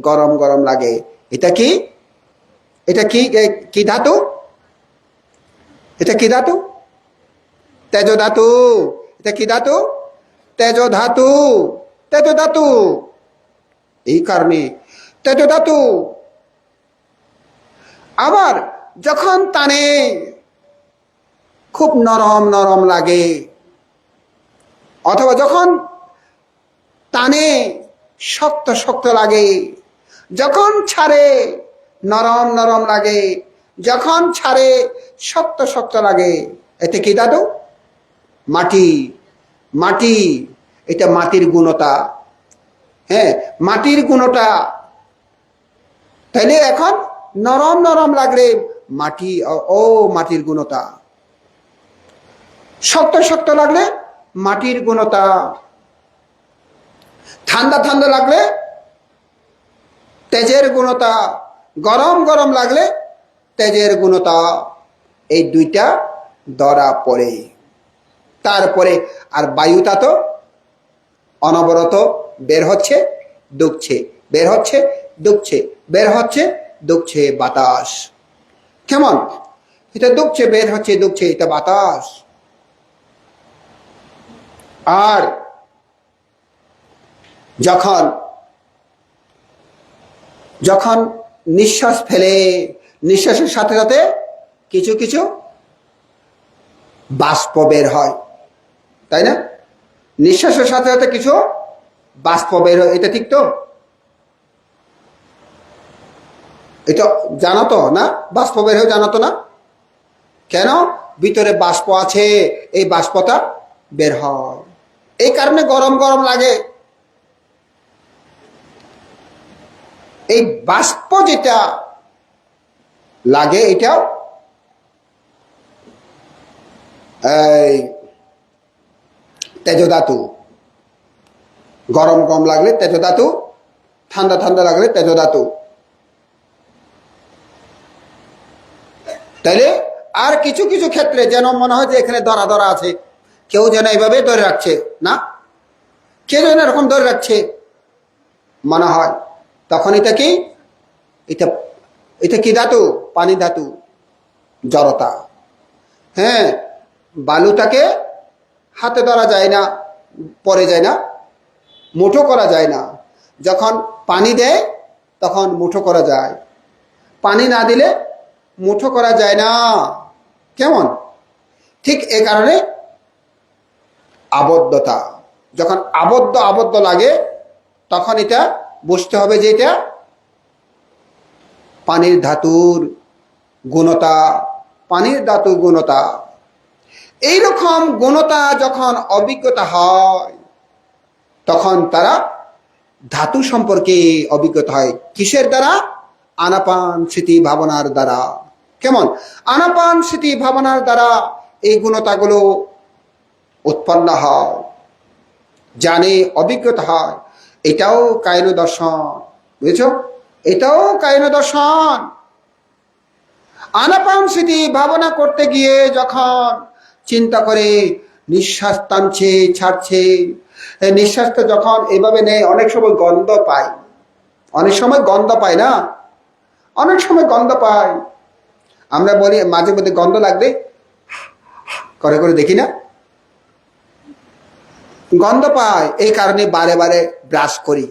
গরম গরম লাগে। এটা কি? এটা কি কি ধাতু? এটা কি ধাতু? তেজ ধাতু। এটা কি ধাতু? তেজ ধাতু। তেজ ধাতু। এই কারণে তেজ ধাতু। আবার যখন টানে খুব নরম নরম লাগে, অথবা যখন টানে শক্ত শক্ত লাগে, যখন ছাড়ে নরম নরম লাগে, যখন ছাড়ে শক্ত শক্ত লাগে। এতে কি দাদু? মাটি। মাটি, এটা মাটির গুণতা। হ্যাঁ, মাটির গুণতা। তাইলে এখন নরম নরম লাগলে মাটি, ও মাটির গুণতা। শক্ত শক্ত লাগলে মাটির গুণতা। ঠান্ডা ঠান্ডা লাগলে তেজের গুণতা। গরম গরম লাগলে তেজের গুণতা। এই দুইটা ধরা পড়ে। তারপরে আর বায়ুটা তো অনবরত বের হচ্ছে ঢুকছে, বের হচ্ছে ঢুকছে, বের হচ্ছে ঢুকছে। বাতাস কেমন? এটা ঢুকছে, বের হচ্ছে, ঢুকছে, এটা বাতাস। আর যখন যখন নিঃশ্বাস ফেলে, নিঃশ্বাসের সাথে সাথে কিছু কিছু বাষ্প বের হয়, তাই না? নিঃশ্বাসের সাথে সাথে কিছু বাষ্প বের হয়। এটা ঠিক তো? এটা জানো তো না? বাষ্প বের হয়, জানো তো না? কেন? ভিতরে বাষ্প আছে, এই বাষ্পটা বের হয়। এই কারণে গরম গরম লাগে। এই বাষ্প যেটা লাগে, এটাও এই তেজ ধাতু। গরম গরম লাগলে তেজ ধাতু, ঠান্ডা ঠান্ডা লাগলে তেজ ধাতু। তাইলে আর কিছু কিছু ক্ষেত্রে যেন মনে হয় যে এখানে ধরা ধরা আছে, কেউ যেন এইভাবে ধরে রাখছে না, কেউ যেন এরকম ধরে রাখছে মনে হয়, তখন এটা কি? এটা এটা কি ধাতু? পানি ধাতু, জড়তা। হ্যাঁ, বালুটাকে হাতে ধরা যায় না, পড়ে যায় না, মুঠো করা যায় না। যখন পানি দেয় তখন মুঠো করা যায়, পানি না দিলে মুঠো করা যায় না। কেমন? ঠিক এ কারণে আবদ্ধতা, যখন আবদ্ধ আবদ্ধ লাগে তখন এটা বুঝতে হবে যে এটা পানির ধাতুর গুণতা, পানির ধাতু গুণতা। এইরকম গুণতা যখন অভিজ্ঞতা হয় তখন তারা ধাতু সম্পর্কে অভিজ্ঞতা হয়। কিসের দ্বারা? আনাপান স্মৃতি ভাবনার দ্বারা। কেমন? আনাপান স্মৃতি ভাবনার দ্বারা এই গুণতাগুলো উৎপন্ন হয়, জানে, অভিজ্ঞতা হয়। এটাও কায়ন দর্শন, বুঝেছ? এটাও কায়ন দর্শন। আনাপান স্মৃতি ভাবনা করতে গিয়ে যখন চিন্তা করে নিঃশ্বাস টানছে ছাড়ছে, নিঃশ্বাসটা যখন এভাবে নেয়, অনেক সময় গন্ধ পায়, অনেক সময় গন্ধ পায় না, অনেক সময় গন্ধ পায়। আমরা বলি মাঝে মধ্যে গন্ধ লাগবে, করে করে দেখি না, গন্ধ পায়। এই কারণে বারে বারে ব্রাশ করি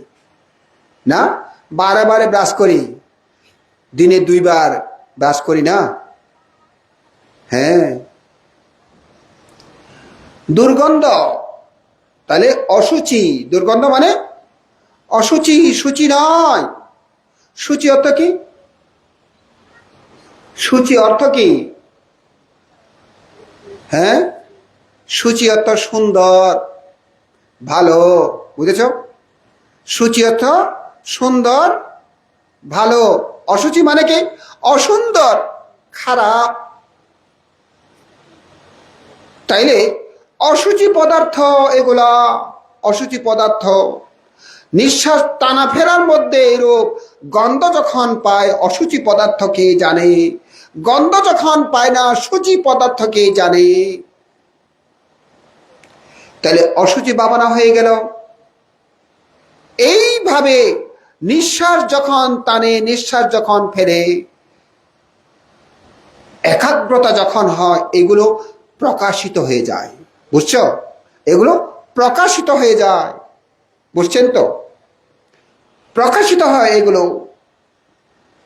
না, বারে বারে ব্রাশ করি, দিনে 2 বার ব্রাশ করি না। হ্যাঁ, দুর্গন্ধ, তাহলে অসুচি। দুর্গন্ধ মানে অসুচি, সূচি নয়। সূচি অর্থ কি? সূচি অর্থ কি? হ্যাঁ, সূচি অর্থ সুন্দর, ভালো, বুঝেছ? সূচি অর্থ সুন্দর, ভালো। অসুচি মানে কি? অসুন্দর, খারাপ। তাইলে অসুচি পদার্থ, এগুলা অসুচি পদার্থ নিঃশ্বাস টানা ফেরার মধ্যে এরূপ গন্ধ যখন পায় অসুচি পদার্থকে জানে, গন্ধ যখন পায় না সূচি পদার্থকে জানে, তাহলে অসুচি ভাবনা হয়ে গেল। এইভাবে নিঃশ্বাস যখন টানে, নিঃশ্বাস যখন ফেরে, একাগ্রতা যখন হয়, এগুলো প্রকাশিত হয়ে যায়। বুঝছো? এগুলো প্রকাশিত হয়ে যায়। বুঝছেন তো? প্রকাশিত হয়। এগুলো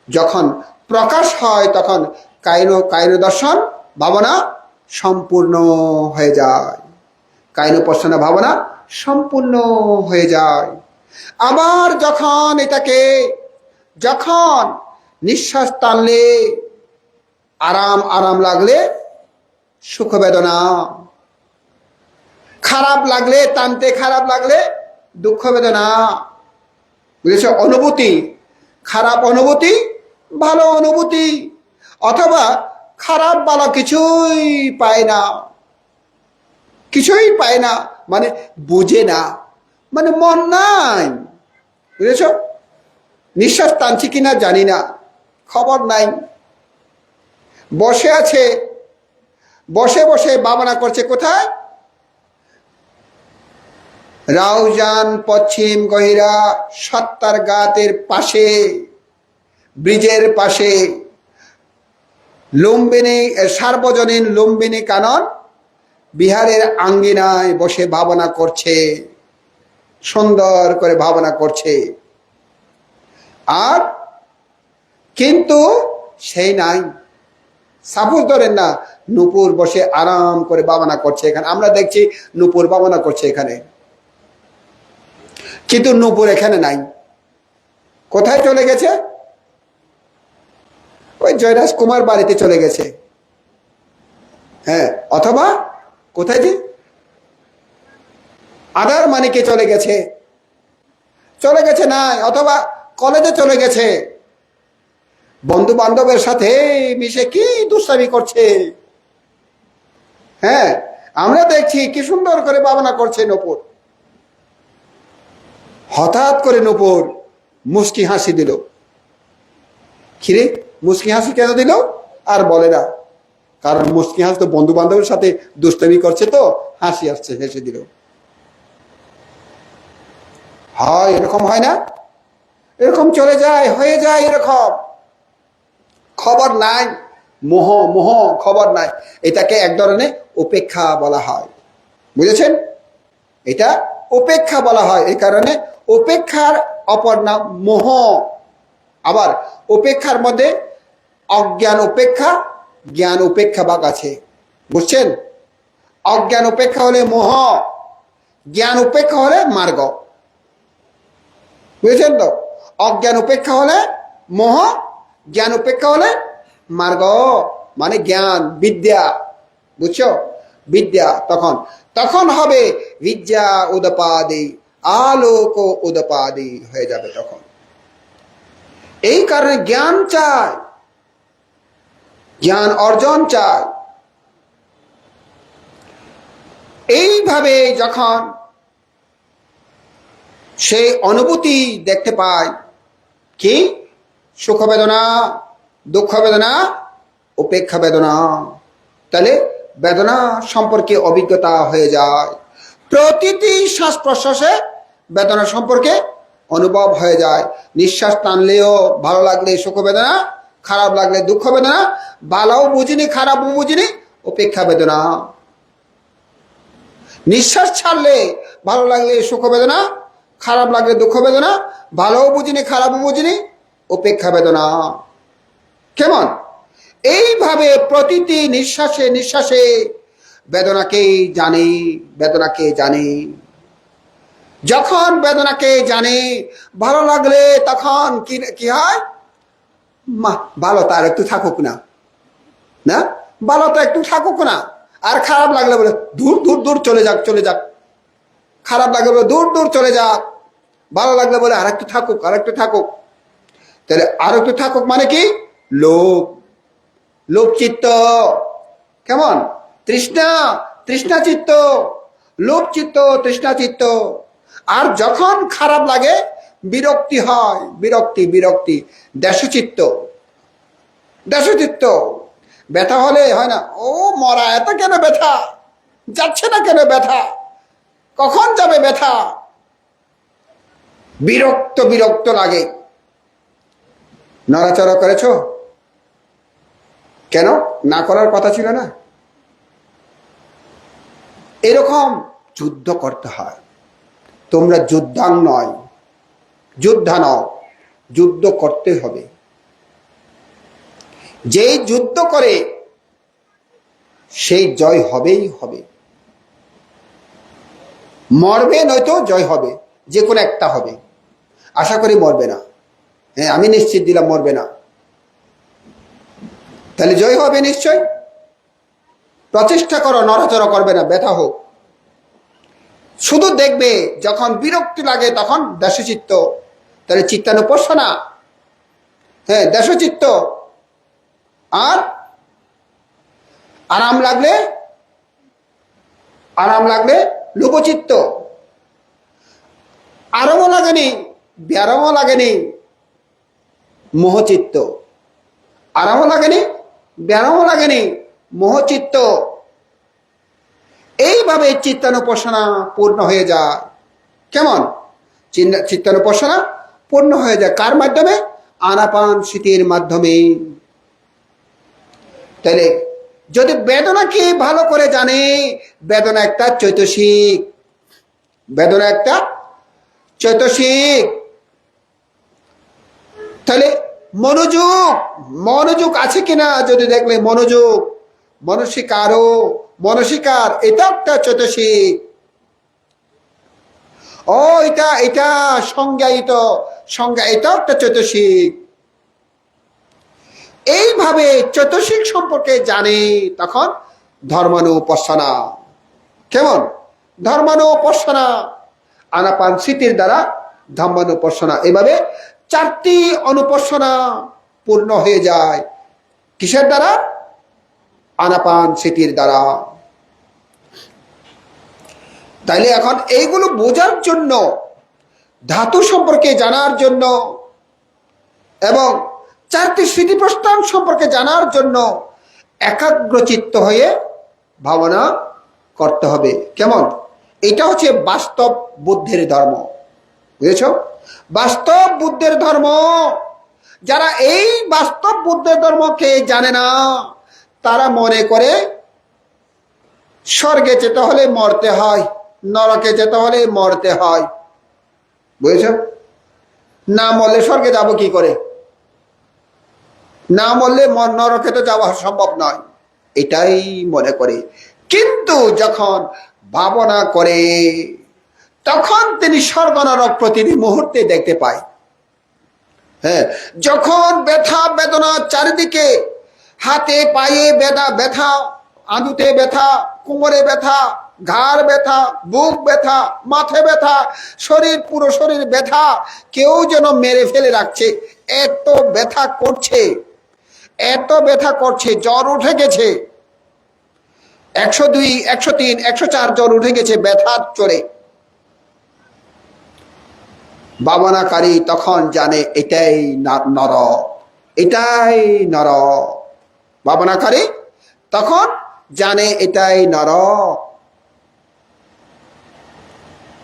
যখন প্রকাশ হয় তখন কায়ন দর্শন ভাবনা সম্পূর্ণ হয়ে যায়, কায়নোপাসনা ভাবনা সম্পূর্ণ হয়ে যায়। আবার যখন এটাকে, যখন নিঃশ্বাস টানলে আরাম আরাম লাগলে সুখ বেদনা, খারাপ লাগলে, টানতে খারাপ লাগলে দুঃখ বেদনা। বুঝেছ? অনুভূতি, খারাপ অনুভূতি, ভালো অনুভূতি, অথবা খারাপ ভালো কিছুই পায় না, কিছুই পায় না, মানে বুঝে না, মানে মন নাই। বুঝেছ? নিঃশ্বাস টানছি কিনা জানি না, খবর নাই, বসে আছে, বসে বসে ভাবনা করছে কোথায়? রাউজান পশ্চিম গহিরা সত্তার গাতের পাশে, ব্রিজের পাশে, লুম্বিনী সার্বজনীন লুম্বিনী কানন বিহারের আঙ্গিনায় বসে ভাবনা করছে, সুন্দর করে ভাবনা করছে। আর কিন্তু সেই নাই। সাপোজ ধরেন না, নূপুর বসে আরাম করে ভাবনা করছে এখানে, আমরা দেখছি নূপুর ভাবনা করছে এখানে, কিন্তু নূপুর এখানে নাই। কোথায় চলে গেছে? ওই জয়রাজ কুমার বাড়িতে চলে গেছে। হ্যাঁ, অথবা কোথায় যে আদার মানিকে চলে গেছে, চলে গেছে নাই, অথবা কলেজে চলে গেছে, বন্ধু বান্ধবের সাথে মিশে কি দুষ্টামি করছে। হ্যাঁ, আমরা দেখছি কি সুন্দর করে ভাবনা করছে নূপুর। হঠাৎ করে নূপুর মুস্কি হাসি দিল। খিরে, মুস্কি হাসি কেন দিল? আর বলে না, কারণ মুস্কি হাসি তো বন্ধু বান্ধবের সাথে দুষ্টামি করছে, তো হাসি আসছে, হেসে দিল। হয় এরকম, হয় না? এরকম চলে যায়, হয়ে যায় এরকম, খবর নাই, মোহ মোহ, খবর নাই। এটাকে এক ধরনের উপেক্ষা বলা হয়। বুঝেছেন? এটা উপেক্ষা বলা হয়। এই কারণে উপেক্ষার অপর নাম মোহ। আবার উপেক্ষার মধ্যে অজ্ঞান উপেক্ষা, জ্ঞান উপেক্ষা ভাগ আছে। বুঝছেন? অজ্ঞান উপেক্ষা হলে মোহ, জ্ঞান উপেক্ষা হলে মার্গ। বুঝেছেন তো? অজ্ঞান উপেক্ষা হলে মোহ, জ্ঞান উপেক্ষা হলে মার্গ, মানে জ্ঞান, বিদ্যা। বুঝছো? বিদ্যা তখন তখন হবে বিদ্যা উদপাদি, আলোক উদপাদি হয়ে যাবে তখন। এই কারণে জ্ঞান চাই, জ্ঞান অর্জন চাই। এইভাবে যখন সেই অনুভূতি দেখতে পায়, কি সুখ বেদনা, দুঃখ বেদনা, উপেক্ষা বেদনা, তাহলে বেদনা সম্পর্কে অভিজ্ঞতা হয়ে যায়। প্রতিটি শ্বাস প্রশ্বাসে বেদনা সম্পর্কে অনুভব হয়ে যায়। নিঃশ্বাস টানলেও ভালো লাগলে সুখ বেদনা, খারাপ লাগলে দুঃখ বেদনা, ভালোও বুঝিনি খারাপও বুঝিনি উপেক্ষা বেদনা। নিঃশ্বাস ছাড়লে ভালো লাগলে সুখ বেদনা, খারাপ লাগলে দুঃখ বেদনা, ভালোও বুঝিনি খারাপও বুঝিনি উপেক্ষা বেদনা। কেমন? এইভাবে প্রতিটি নিঃশ্বাসে নিঃশ্বাসে বেদনাকে জানে, বেদনাকে জানে। যখন বেদনাকে জানে, ভালো লাগলে তখন কি হয়? মা ভালো, তার একটু থাকুক না, না ভালো তো একটু থাকুক না। আর খারাপ লাগলে বলে দূর দূর দূর চলে যাক, চলে যাক। খারাপ লাগলে বলে দূর দূর চলে যাক। ভালো লাগলে বলে আর একটু থাকুক, আর একটু থাকুক। তাহলে আর একটু থাকুক মানে কি? লোভ, লোভ চিত্ত। কেমন? তৃষ্ণা, তৃষ্ণা চিত্ত, লোভ চিত্ত, তৃষ্ণা চিত্ত। আর যখন খারাপ লাগে বিরক্তি হয়, বিরক্তি বিরক্তি, দেশচিত্ত, দেশচিত্ত। ব্যথা হলে হয় না, ও মরা, এত কেন ব্যথা, যাচ্ছে না কেন ব্যথা, কখন যাবে ব্যথা, বিরক্ত বিরক্ত লাগে। নড়াচড়া করেছ কেন? না করার কথা ছিল না? এরকম যুদ্ধ করতে হয়। তোমরা যুদ্ধাং নয়, যোদ্ধা নও, যুদ্ধ করতে হবে। যেই যুদ্ধ করে সেই জয় হবেই হবে। মরবে নয়তো জয় হবে, যে কোনো একটা হবে। আশা করি মরবে না, হ্যাঁ আমি নিশ্চিত দিলাম মরবে না। তাহলে জয় হবে নিশ্চয়। প্রচেষ্টা করো, নড়াচড়া করবে না, ব্যথা হোক। শুধু দেখবে যখন বিরক্তি লাগে তখন দেশচিত্ত, তাহলে চিত্তানুপাসনা, হ্যাঁ দেশচিত্ত। আর আরাম লাগলে, আরাম লাগলে লোকচিত্ত। আরামও লাগেনি, ব্যারামও লাগেনি, মোহচিত্ত। আরামও লাগেনি, ব্যারামও লাগেনি, মোহচিত্ত। এইভাবে চিত্তানুপাসনা পূর্ণ হয়ে যায়। কেমন? চিত্তানুপাসনা পূর্ণ হয়ে যায় কার মাধ্যমে? আনাপান সতির মাধ্যমে। তাহলে যদি বেদনাকে ভালো করে জানে, বেদনা একটা চৈতসিক, বেদনা একটা চৈতসিক। তাহলে মনোযোগ, মনোযোগ আছে কিনা যদি দেখলে, মনোযোগ, মনসিকারও, মনসিকার, এটা একটা চৈতসিক। ও এটা এটা সংজ্ঞায়িত, সংজ্ঞা, এটা একটা চৈতসিক। এইভাবে চৈতসিক সম্পর্কে জানে তখন ধর্মানুপাসনা। কেমন? ধর্মানুপাসনা, আনাপান সতির দ্বারা ধর্মানুপাসনা। এভাবে চারটি অনুপাসনা পূর্ণ হয়ে যায়। কিসের দ্বারা? আনাপান সতির দ্বারা। তাইলে এখন এইগুলো বোঝার জন্য, ধাতু সম্পর্কে জানার জন্য এবং চারটি স্মৃতিপ্রস্থান সম্পর্কে জানার জন্য একাগ্রচিত্ত হয়ে ভাবনা করতে হবে। কেমন? এটা হচ্ছে বাস্তব বুদ্ধের ধর্ম। বুঝেছ? বাস্তব বুদ্ধের ধর্ম। যারা এই বাস্তব বুদ্ধের ধর্মকে জানে না, তারা মনে করে স্বর্গে যেতে হলে মরতে হয়, নরকে যেতে হলে মরতে হয়। বুঝেছ? না মরলে স্বর্গে যাব কি করে? না মরলে নরকে তো যাওয়া সম্ভব নয়, এটাই মনে করে। কিন্তু যখন ভাবনা করে তখন তিনি স্বর্গ নরক প্রতিটি মুহূর্তে দেখতে পায়। হ্যাঁ, যখন ব্যথা বেদনা চারিদিকে, হাতে পায়ে ব্যথা, আঁধুতে ব্যথা, কোমরে ব্যথা, ঘাড় ব্যথা, বুক ব্যথা, মাথা ব্যথা, শরীর, পুরো শরীর ব্যথা, কেউ যেন মেরে ফেলে রাখছে, এত ব্যথা করছে, এত ব্যথা করছে, জ্বর উঠে গেছে, 102, 103, 104 জ্বর উঠে গেছে ব্যথার চড়ে। ভাবনাকারী তখন জানে এটাই নরক, এটাই নরক। ভাবনাকারী তখন জানে এটাই নরক।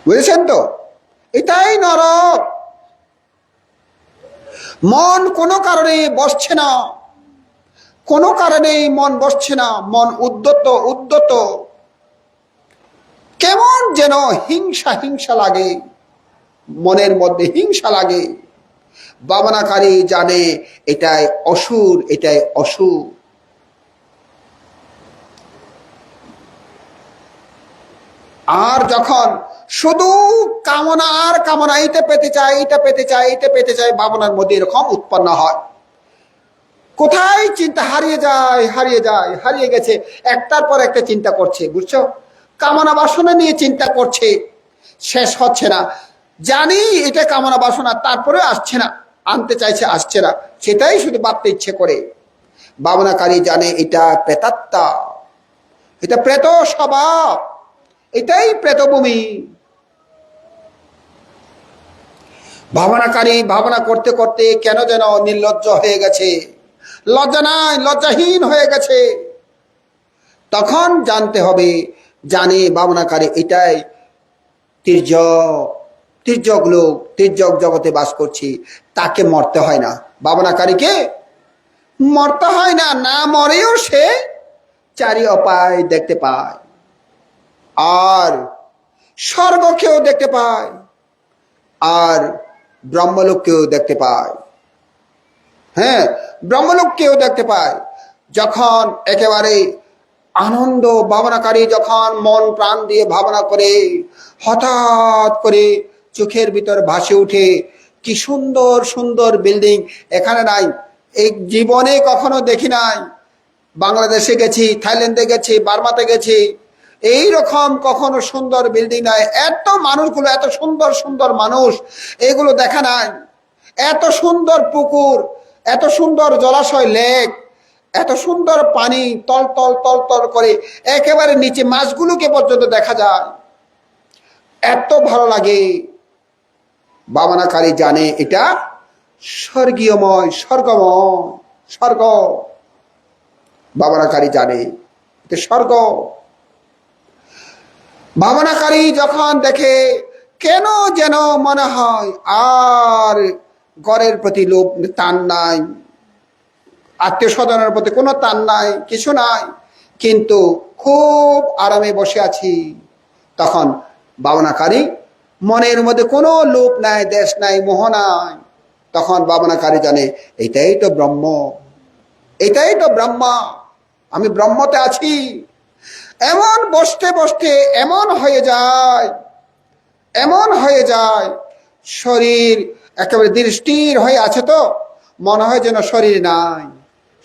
বুঝেছেন তো? এটাই নরক। মন কোনো কারণে বসছে না, কোনো কারণেই মন বসছে না, মন উদ্যত উদ্যত, কেমন যেন হিংসা হিংসা লাগে, মনের মধ্যে হিংসা লাগে। ভাবনাকারী জানে এটাই অসুর, এটাই অসুর। আর যখন শুধু কামনা আর কামনা, এইটা পেতে চাই, এইটা পেতে চাই, এইটা পেতে চাই, ভাবনার মধ্যে এরকম উৎপন্ন হয়। কোথায় চিন্তা হারিয়ে যায়, হারিয়ে যায়, হারিয়ে গেছে। একটার পর একটা চিন্তা করছে, বুঝছো? কামনা বাসনা নিয়ে চিন্তা করছে, শেষ হচ্ছে না। জানি এটা কামনা বাসনা, তারপরে আসছে না, আনতে চাইছে, আসছে না, সেটাই শুধু ভাবতে ইচ্ছে করে। ভাবনাকারী জানে এটা প্রেতাত্মা, এটা প্রেত স্বভাব, এটাই প্রেতভূমি। ভাবনাকারী ভাবনা করতে করতে কেন যেন নির্লজ্জ হয়ে গেছে, লজ্জা নাই, লজ্জাহীন হয়ে গেছে। তখন জানতে হবে, জানে ভাবনাকারী এটাই তির্যক, তির্যক লোক, তির্যক জগতে বাস করছি, তাকে মরতে হয় না, ভাবনাকারীকে মরতে হয় না, না মরেও সে চারি অপায় দেখতে পায়, আর স্বর্গকেও দেখতে পায়, আর ব্রহ্মলোককেও দেখতে পায়। হ্যাঁ, ব্রহ্মলোককেও দেখতে পায়। যখন একেবারে আনন্দ ভাবনাকারী যখন মন প্রাণ দিয়ে ভাবনা করে, হঠাৎ করে চোখের ভিতর ভাসে উঠে কি সুন্দর সুন্দর বিল্ডিং এখানে নাই, এই জীবনে কখনো দেখি নাই। বাংলাদেশে গেছি, থাইল্যান্ডে গেছি, বার্মাতে গেছি, এই রকম কখনো সুন্দর বিল্ডিং নাই, এত মানুষগুলো, এত সুন্দর সুন্দর মানুষ, এগুলো দেখা নাই। এত সুন্দর পুকুর, এত সুন্দর জলাশয়, লেক, এত সুন্দর পানি তল তল তল তল করে একেবারে নিচে মাছগুলোকে পর্যন্ত দেখা যায়, এত ভালো লাগে। ভাবনাকারী জানে এটা স্বর্গীয়ময়, স্বর্গময়, স্বর্গ। ভাবনাকারী জানে এটা স্বর্গ। ভাবনাকারী যখন দেখে কেন যেন মনে হয় আর ঘরের প্রতি লোভ, টান নাই, আত্মীয় স্বজনের প্রতি কোনো টান নাই, কিছু নাই, কিন্তু খুব আরামে বসে আছি। তখন ভাবনাকারী মনের মধ্যে কোনো লোভ নাই, দেশ নাই, মোহ নাই। তখন ভাবনাকারী জানে এটাই তো ব্রহ্ম, এটাই তো ব্রহ্মা, আমি ব্রহ্মতে আছি। এমন বসতে বসতে এমন হয়ে যায়, এমন হয়ে যায়, শরীর একেবারে দৃষ্টির হয়ে আছে, তো মনে হয় যেন শরীর নাই,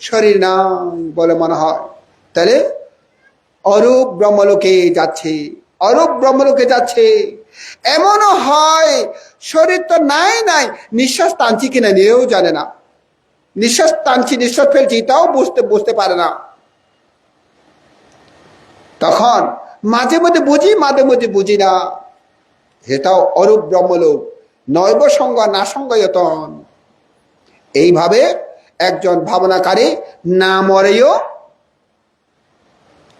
শরীর নাই বলে মনে হয়। তাহলে অরূপ ব্রহ্মলোকে যাচ্ছে, অরূপ ব্রহ্মলোকে যাচ্ছে। এমনও হয় শরীর তো নাই নাই, নিঃশ্বাস টানছি কিনা নিয়েও জানে না, নিঃশ্বাস টানছি, নিঃশ্বাস ফেলছি, তাও বুঝতে পারে না। তখন মাঝে মধ্যে বুঝি, মাঝে মধ্যে বুঝি না, এটাও অরূপ ব্রহ্মলোক, নৈব সঙ্গ না সঙ্গয়তন। এইভাবে একজন ভাবনাকারী না মরেও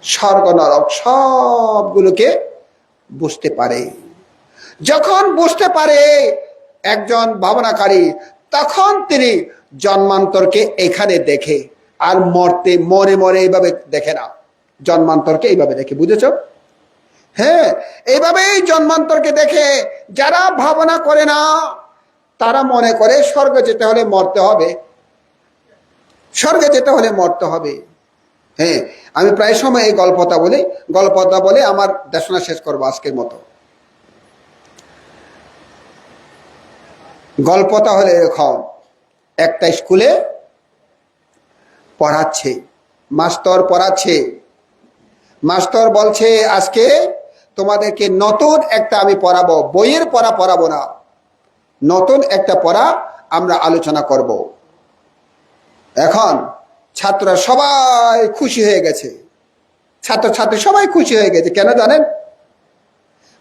স্বর্গ নরক সবগুলোকে বুঝতে পারে। যখন বুঝতে পারে একজন ভাবনাকারী, তখন তিনি জন্মান্তরকে এখানে দেখে, আর মরে মরে এইভাবে দেখে না, জন্মান্তরকে এইভাবে দেখে। বুঝেছ? হ্যাঁ, এইভাবেই জন্মান্তরকে দেখে। যারা ভাবনা করে না তারা মনে করে স্বর্গে যেতে হলে মরতে হবে, স্বর্গে যেতে হলে মরতে হবে। হ্যাঁ, আমি প্রায় সময় এই গল্পটা বলে আমার দেশনা শেষ করবো আজকের মতো। গল্পটা হলে এরকম, একটা স্কুলে পড়াচ্ছে, মাস্টার পড়াচ্ছে, মাস্টার বলছে আজকে তোমাদেরকে নতুন একটা আমি পড়াবো, বইয়ের পড়া পড়াবো না, নতুন একটা পড়া আমরা আলোচনা করব। এখন ছাত্ররা সবাই খুশি হয়ে গেছে, ছাত্রছাত্রী সবাই খুশি হয়ে গেছে। কেন জানেন?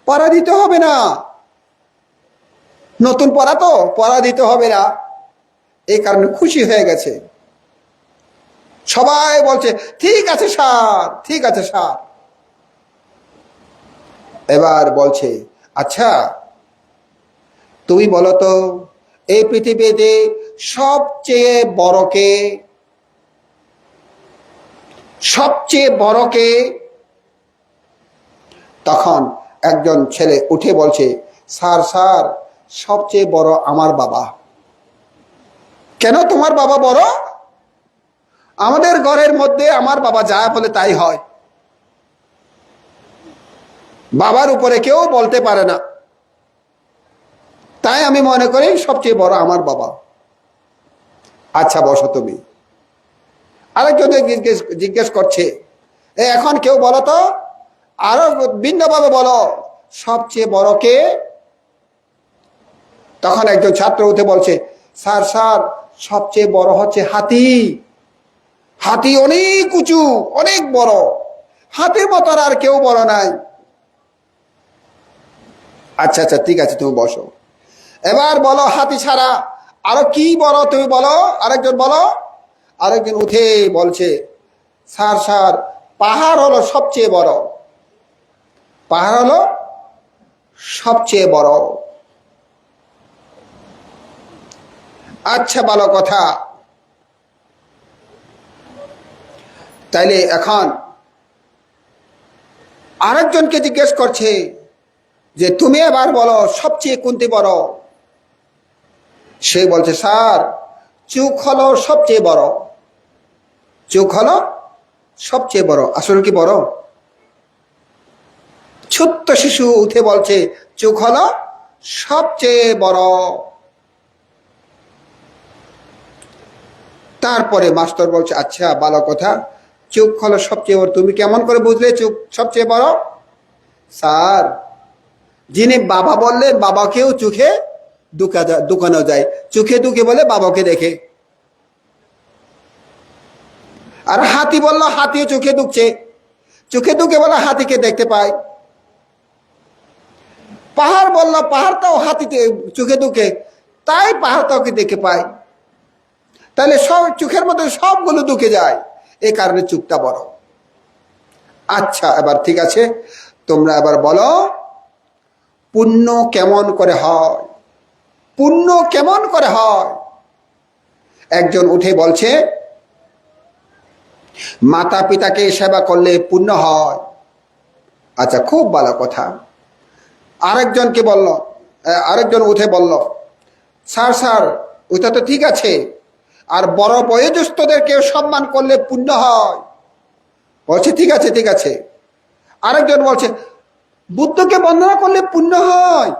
পড়া দিতে হবে না, নতুন পড়া তো, পড়া দিতে হবে না, এই কারণে খুশি হয়ে গেছে। সবাই বলছে ঠিক আছে স্যার, ঠিক আছে স্যার। এবার বলছে আচ্ছা তুমি বলো তো, এই পৃথিবীতে সবচেয়ে বড় কে? সবচেয়ে বড় কে? তখন একজন ছেলে উঠে বলছে স্যার, স্যার সবচেয়ে বড় আমার বাবা। কেন তোমার বাবা বড়? আমাদের ঘরের মধ্যে আমার বাবা যা বলে তাই হয়, বাবার উপরে কেউ বলতে পারে না, তাই আমি মনে করি সবচেয়ে বড় আমার বাবা। আচ্ছা বসো তুমি। আরেকজন জিজ্ঞেস করছে এখন কেউ বলো তো, আরো ভিন্নভাবে বলো, সবচেয়ে বড় কে? তখন একজন ছাত্র উঠে বলছে স্যার, স্যার সবচেয়ে বড় হচ্ছে হাতি। হাতি অনেক উঁচু, অনেক বড়, হাতির মতো আর কেউ বড় নাই। আচ্ছা আচ্ছা ঠিক আছে তুমি বসো। এবার বলো হাতি ছাড়া আরো কি বলো, তুমি বলো, আরেকজন বলো। আরেকজন উঠে বলছে, স্যার স্যার, পাহাড় হলো সবচেয়ে বড়, পাহাড় হলো সবচেয়ে বড়। আচ্ছা, ভালো কথা। তাইলে এখন আরেকজনকে জিজ্ঞেস করছে যে তুমি এবার বলো সবচেয়ে কোনটি বড়। সে বলছে, স্যার, চোখ হলো সবচেয়ে বড়, চোখ হলো সবচেয়ে বড়। আসলে কি বড়? ছোট্ট শিশু উঠে বলছে, চোখ হলো সবচেয়ে বড়। তারপরে মাস্টার বলছে, আচ্ছা, ভালো কথা, চোখ হলো সবচেয়ে বড়, তুমি কেমন করে বুঝলে চোখ সবচেয়ে বড়? স্যার, যিনি বাবা বললেন, বাবাকেও চোখে ঢুকানো যায়, চোখে ঢুকে বলে বাবাকে দেখে। আর হাতি বললো, হাতিও চোখে ঢুকছে, চোখে ঢুকে বলে হাতিকে দেখতে পায়। পাহাড় বললো, পাহাড়টাও হাতিতে চোখে ঢুকে, তাই পাহাড়টাকে দেখে পায়। তাহলে সব চোখের মধ্যে সবগুলো ঢুকে যায়, এই কারণে চোখটা বড়। আচ্ছা, এবার ঠিক আছে, তোমরা এবার বলো পুণ্য কেমন করে হয়, পুণ্য কেমন করে হয়। একজন উঠে বলছে, মাতা পিতাকে সেবা করলে পুণ্য হয়। আচ্ছা, খুব ভালো কথা। আরেকজনকে বলল, আরেকজন উঠে বলল, স্যার স্যার, ওইটা তো ঠিক আছে, আর বড় বয়োজ্যেষ্ঠদেরকে সম্মান করলে পুণ্য হয়। বলছে, ঠিক আছে ঠিক আছে। আরেকজন বলছে, বুদ্ধকে বন্দনা করলে পুণ্য হয়।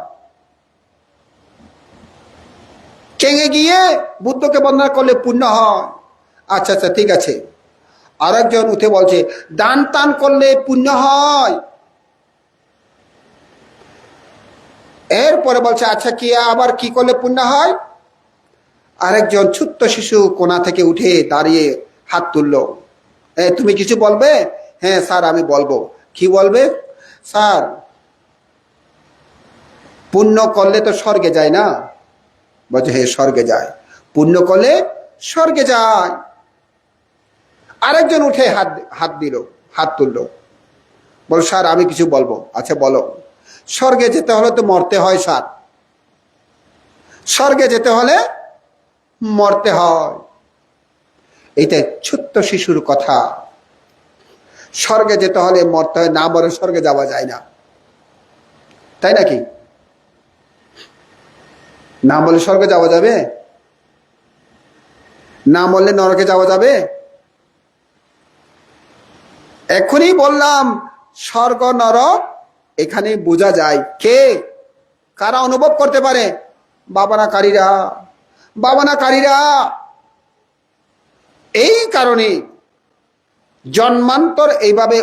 কেঙে গিয়ে বুদ্ধকে বন্দনা করলে পুণ্য হয়। আচ্ছা আচ্ছা, ঠিক আছে। আরেকজন উঠে বলছে, দান টান করলে পুণ্য হয়। এরপরে বলছে, আচ্ছা, কি আবার কি করলে পুণ্য হয়? আরেকজন ছোট্ট শিশু কোণা থেকে উঠে দাঁড়িয়ে হাত তুললো। তুমি কিছু বলবে? হ্যাঁ স্যার, আমি বলবো। কি বলবে? স্যার, পুণ্য করলে তো স্বর্গে যায় না? বলছে, হ্যাঁ, স্বর্গে যায়, পুণ্য করলে স্বর্গে যায়। আরেকজন উঠে হাত দিল, হাত তুললো, বল, স্যার, আমি কিছু বলবো। আচ্ছা, বলো। স্বর্গে যেতে হলে তো মরতে হয় স্যার, স্বর্গে যেতে হলে মরতে হয়। এইটা ছোট্ট শিশুর কথা। স্বর্গে যেতে হলে মরতে হয়, না মরে স্বর্গে যাওয়া যায় না, তাই নাকি? না মরলে স্বর্গে যাওয়া যাবে? না মরলে নরকে যাওয়া যাবে? এখনই বললাম, স্বর্গ নরক এখানে বোঝা যায়। কে কারা অনুভব করতে পারে? বাবানাকারীরা, বাবানাকারীরা। এই কারণে জন্মান্তর এইভাবে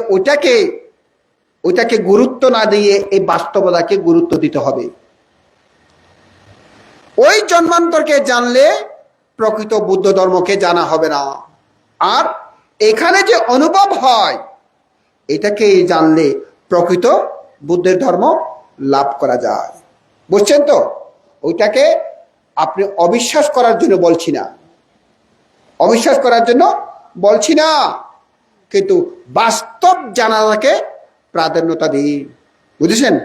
ওইটাকে গুরুত্ব না দিয়ে এই বাস্তবতাকে গুরুত্ব দিতে হবে। ওই জন্মান্তরকে জানলে প্রকৃত বুদ্ধ ধর্মকে জানা হবে না। আর এখানে যে অনুভব হয়, এটাকে জানলে প্রকৃত বুদ্ধের ধর্ম লাভ করা যায়। বুঝছেন তো? ওইটাকে আপনি অবিশ্বাস করার জন্য বলছি না, অবিশ্বাস করার জন্য বলছি না, কিন্তু বাস্তব জানাটাকে প্রাধান্যতা দিন। বুঝেছেন?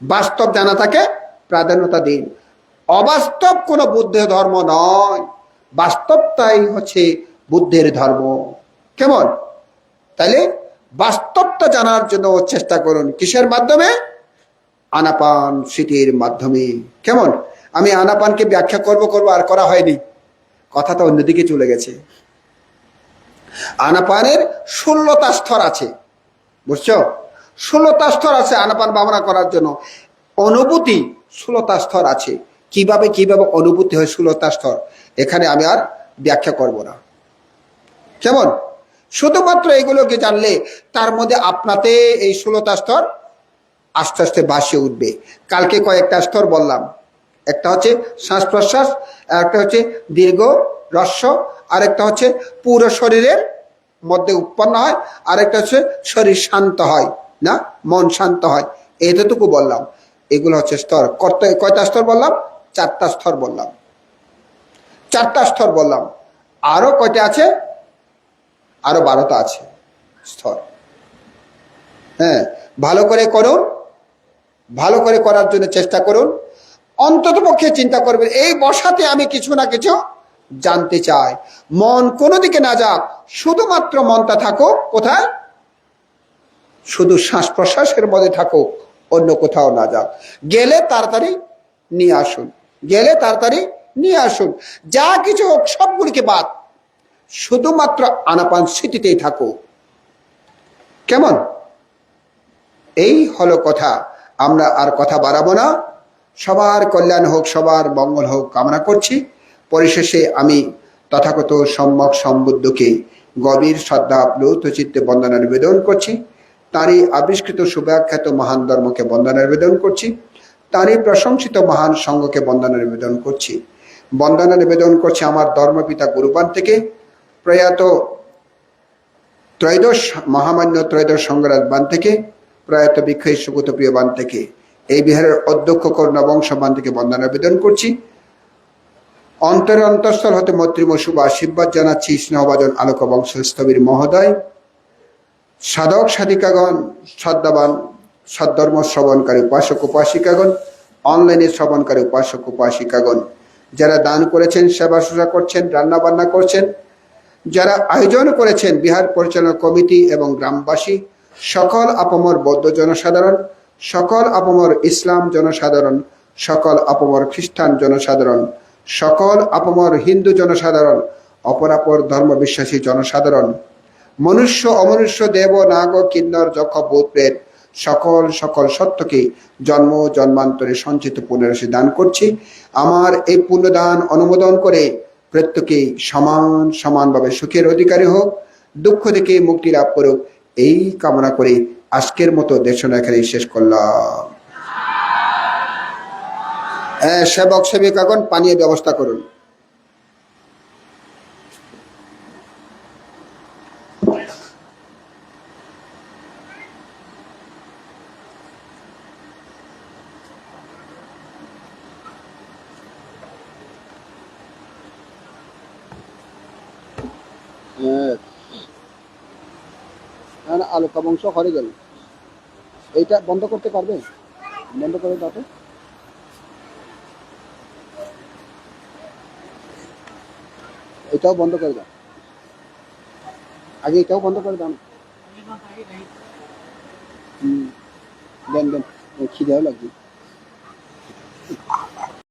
বাস্তব জানাটাকে প্রাধান্যতা দিন। অবাস্তব কোনো বুদ্ধের ধর্ম নয়, বাস্তবটাই হচ্ছে বুদ্ধের ধর্ম। কেমন? তাইলে বাস্তবটা জানার জন্য চেষ্টা করুন। কিসের মাধ্যমে? আনাপান স্মৃতির মাধ্যমে। কেমন? আমি আনাপানকে ব্যাখ্যা করব আর করা হয়নি, কথাটা অন্যদিকে চলে গেছে। আনাপানের 16টা স্তর আছে, বুঝছো? 16টা স্তর আছে আনাপান ভাবনা করার জন্য। অনুভূতি 16টা স্তর আছে। কিভাবে কিভাবে অনুভূতি হয় 16টা স্তর, এখানে আমি আর ব্যাখ্যা করব না। কেমন? শুধুমাত্র এগুলোকে জানলে তার মধ্যে আপনাতে এই 16টা স্তর আস্তে আস্তে ভাসিয়ে উঠবে। কালকে কয়েকটা স্তর বললাম, একটা হচ্ছে শ্বাস প্রশ্বাস, একটা হচ্ছে দীর্ঘ হ্রস্ব, আরেকটা হচ্ছে পুরো শরীরের মধ্যে উৎপন্ন হয়, আরেকটা হচ্ছে শরীর শান্ত হয়, না মন শান্ত হয়। এতটুকু বললাম। এগুলো হচ্ছে স্তর। কয়টা স্তর বললাম? 4টা স্তর বললাম, 4টা স্তর বললাম। আরো কয়টা আছে? আরো 12টা আছে স্তর। হ্যাঁ, ভালো করে করুন, ভালো করে করার জন্য চেষ্টা করুন। অন্তত পক্ষে চিন্তা করবেন, এই বসাতে আমি কিছু না কিছু জানতে চাই। মন কোনো দিকে না যাক, শুধুমাত্র মনটা থাকুক কোথায়? শুধু শ্বাস প্রশ্বাসের মধ্যে থাকুক, অন্য কোথাও না যাক। গেলে তাড়াতাড়ি নিয়ে আসুন, গেলে তাড়াতাড়ি নিয়ে আসুন। যা কিছু হোক সবগুলিকে বাদ, শুধুমাত্র আনাপান স্মৃতিতেই থাকুক। কেমন? এই হলো কথা। আমরা আর কথা বাড়াবো না। সবার কল্যাণ হোক, সবার মঙ্গল হোক কামনা করছি। পরিশেষে আমি তথাগত সম্যক সম্বুদ্ধকে গভীর শ্রদ্ধা আপ্লুত চিত্তে বন্দনা নিবেদন করছি। তাঁরই আবিষ্কৃত শুভাখ্যাত মহান ধর্মকে বন্দনা নিবেদন করছি। তাঁরই প্রশংসিত মহান সঙ্গকে বন্দনা নিবেদন করছি। বন্দনা নিবেদন করছি আমার ধর্মপিতা গুরুপান থেকে, প্রয়াত ত্রয়োদশ মহামান্য ত্রয়োদশ সঙ্গরাজ বান থেকে, প্রয়াত বিক্ষয়ী সুগত প্রিয় বান থেকে, এই বিহারের অধ্যক্ষ করুণা বংশ বান থেকে বন্দনা নিবেদন করছি। অন্তরের অন্তঃস্থল হতে মৈত্রীম শুভ আশীর্বাদ জানাচ্ছি স্নেহভাজন আলোক বংশস্থবীর মহোদয়, সাধক সাধিকাগণ, শ্রদ্ধাবান সদ্ধর্ম শ্রবণকারী উপাসক উপাসিকাগণ, অনলাইনে শ্রবণকারী উপাসক উপাসিকাগণ, যারা দান করেছেন, সেবা শুশ্রূষা করছেন, রান্না বান্না করছেন, যারা আয়োজন করেছেন, বিহার পরিচালনা কমিটি এবং গ্রামবাসী, সকল আপামর বৌদ্ধ জনসাধারণ, সকল আপামর ইসলাম জনসাধারণ, সকল আপামর খ্রিস্টান জনসাধারণ, সকল আপামর হিন্দু জনসাধারণ, অপরাপর ধর্ম বিশ্বাসী জনসাধারণ, মনুষ্য অমনুষ্য, দেব নাগ কিন্নর যক্ষ ভূত প্রেত, সকল সকল সত্যকে জন্ম জন্মান্তরে সঞ্চিত পুণ্যরাশি দান করছি। আমার এই পুণ্যদান অনুমোদন করে প্রত্যেকেই সমান সমানভাবে সুখের অধিকারী হোক, দুঃখ থেকে মুক্তি লাভ করুক, এই কামনা করে আজকের মতো দেশনা এখানে শেষ করলাম। সেবক সেবিকাগণ পানীয় ব্যবস্থা করুন। আলোকা বংশ হরে গেল, এইটা বন্ধ করতে পারবে? বন্ধ করে দাও তো। এটাও বন্ধ করে দাও, আগে এটাও বন্ধ করে দাও। দেন দেন, খিদেও লাগবে।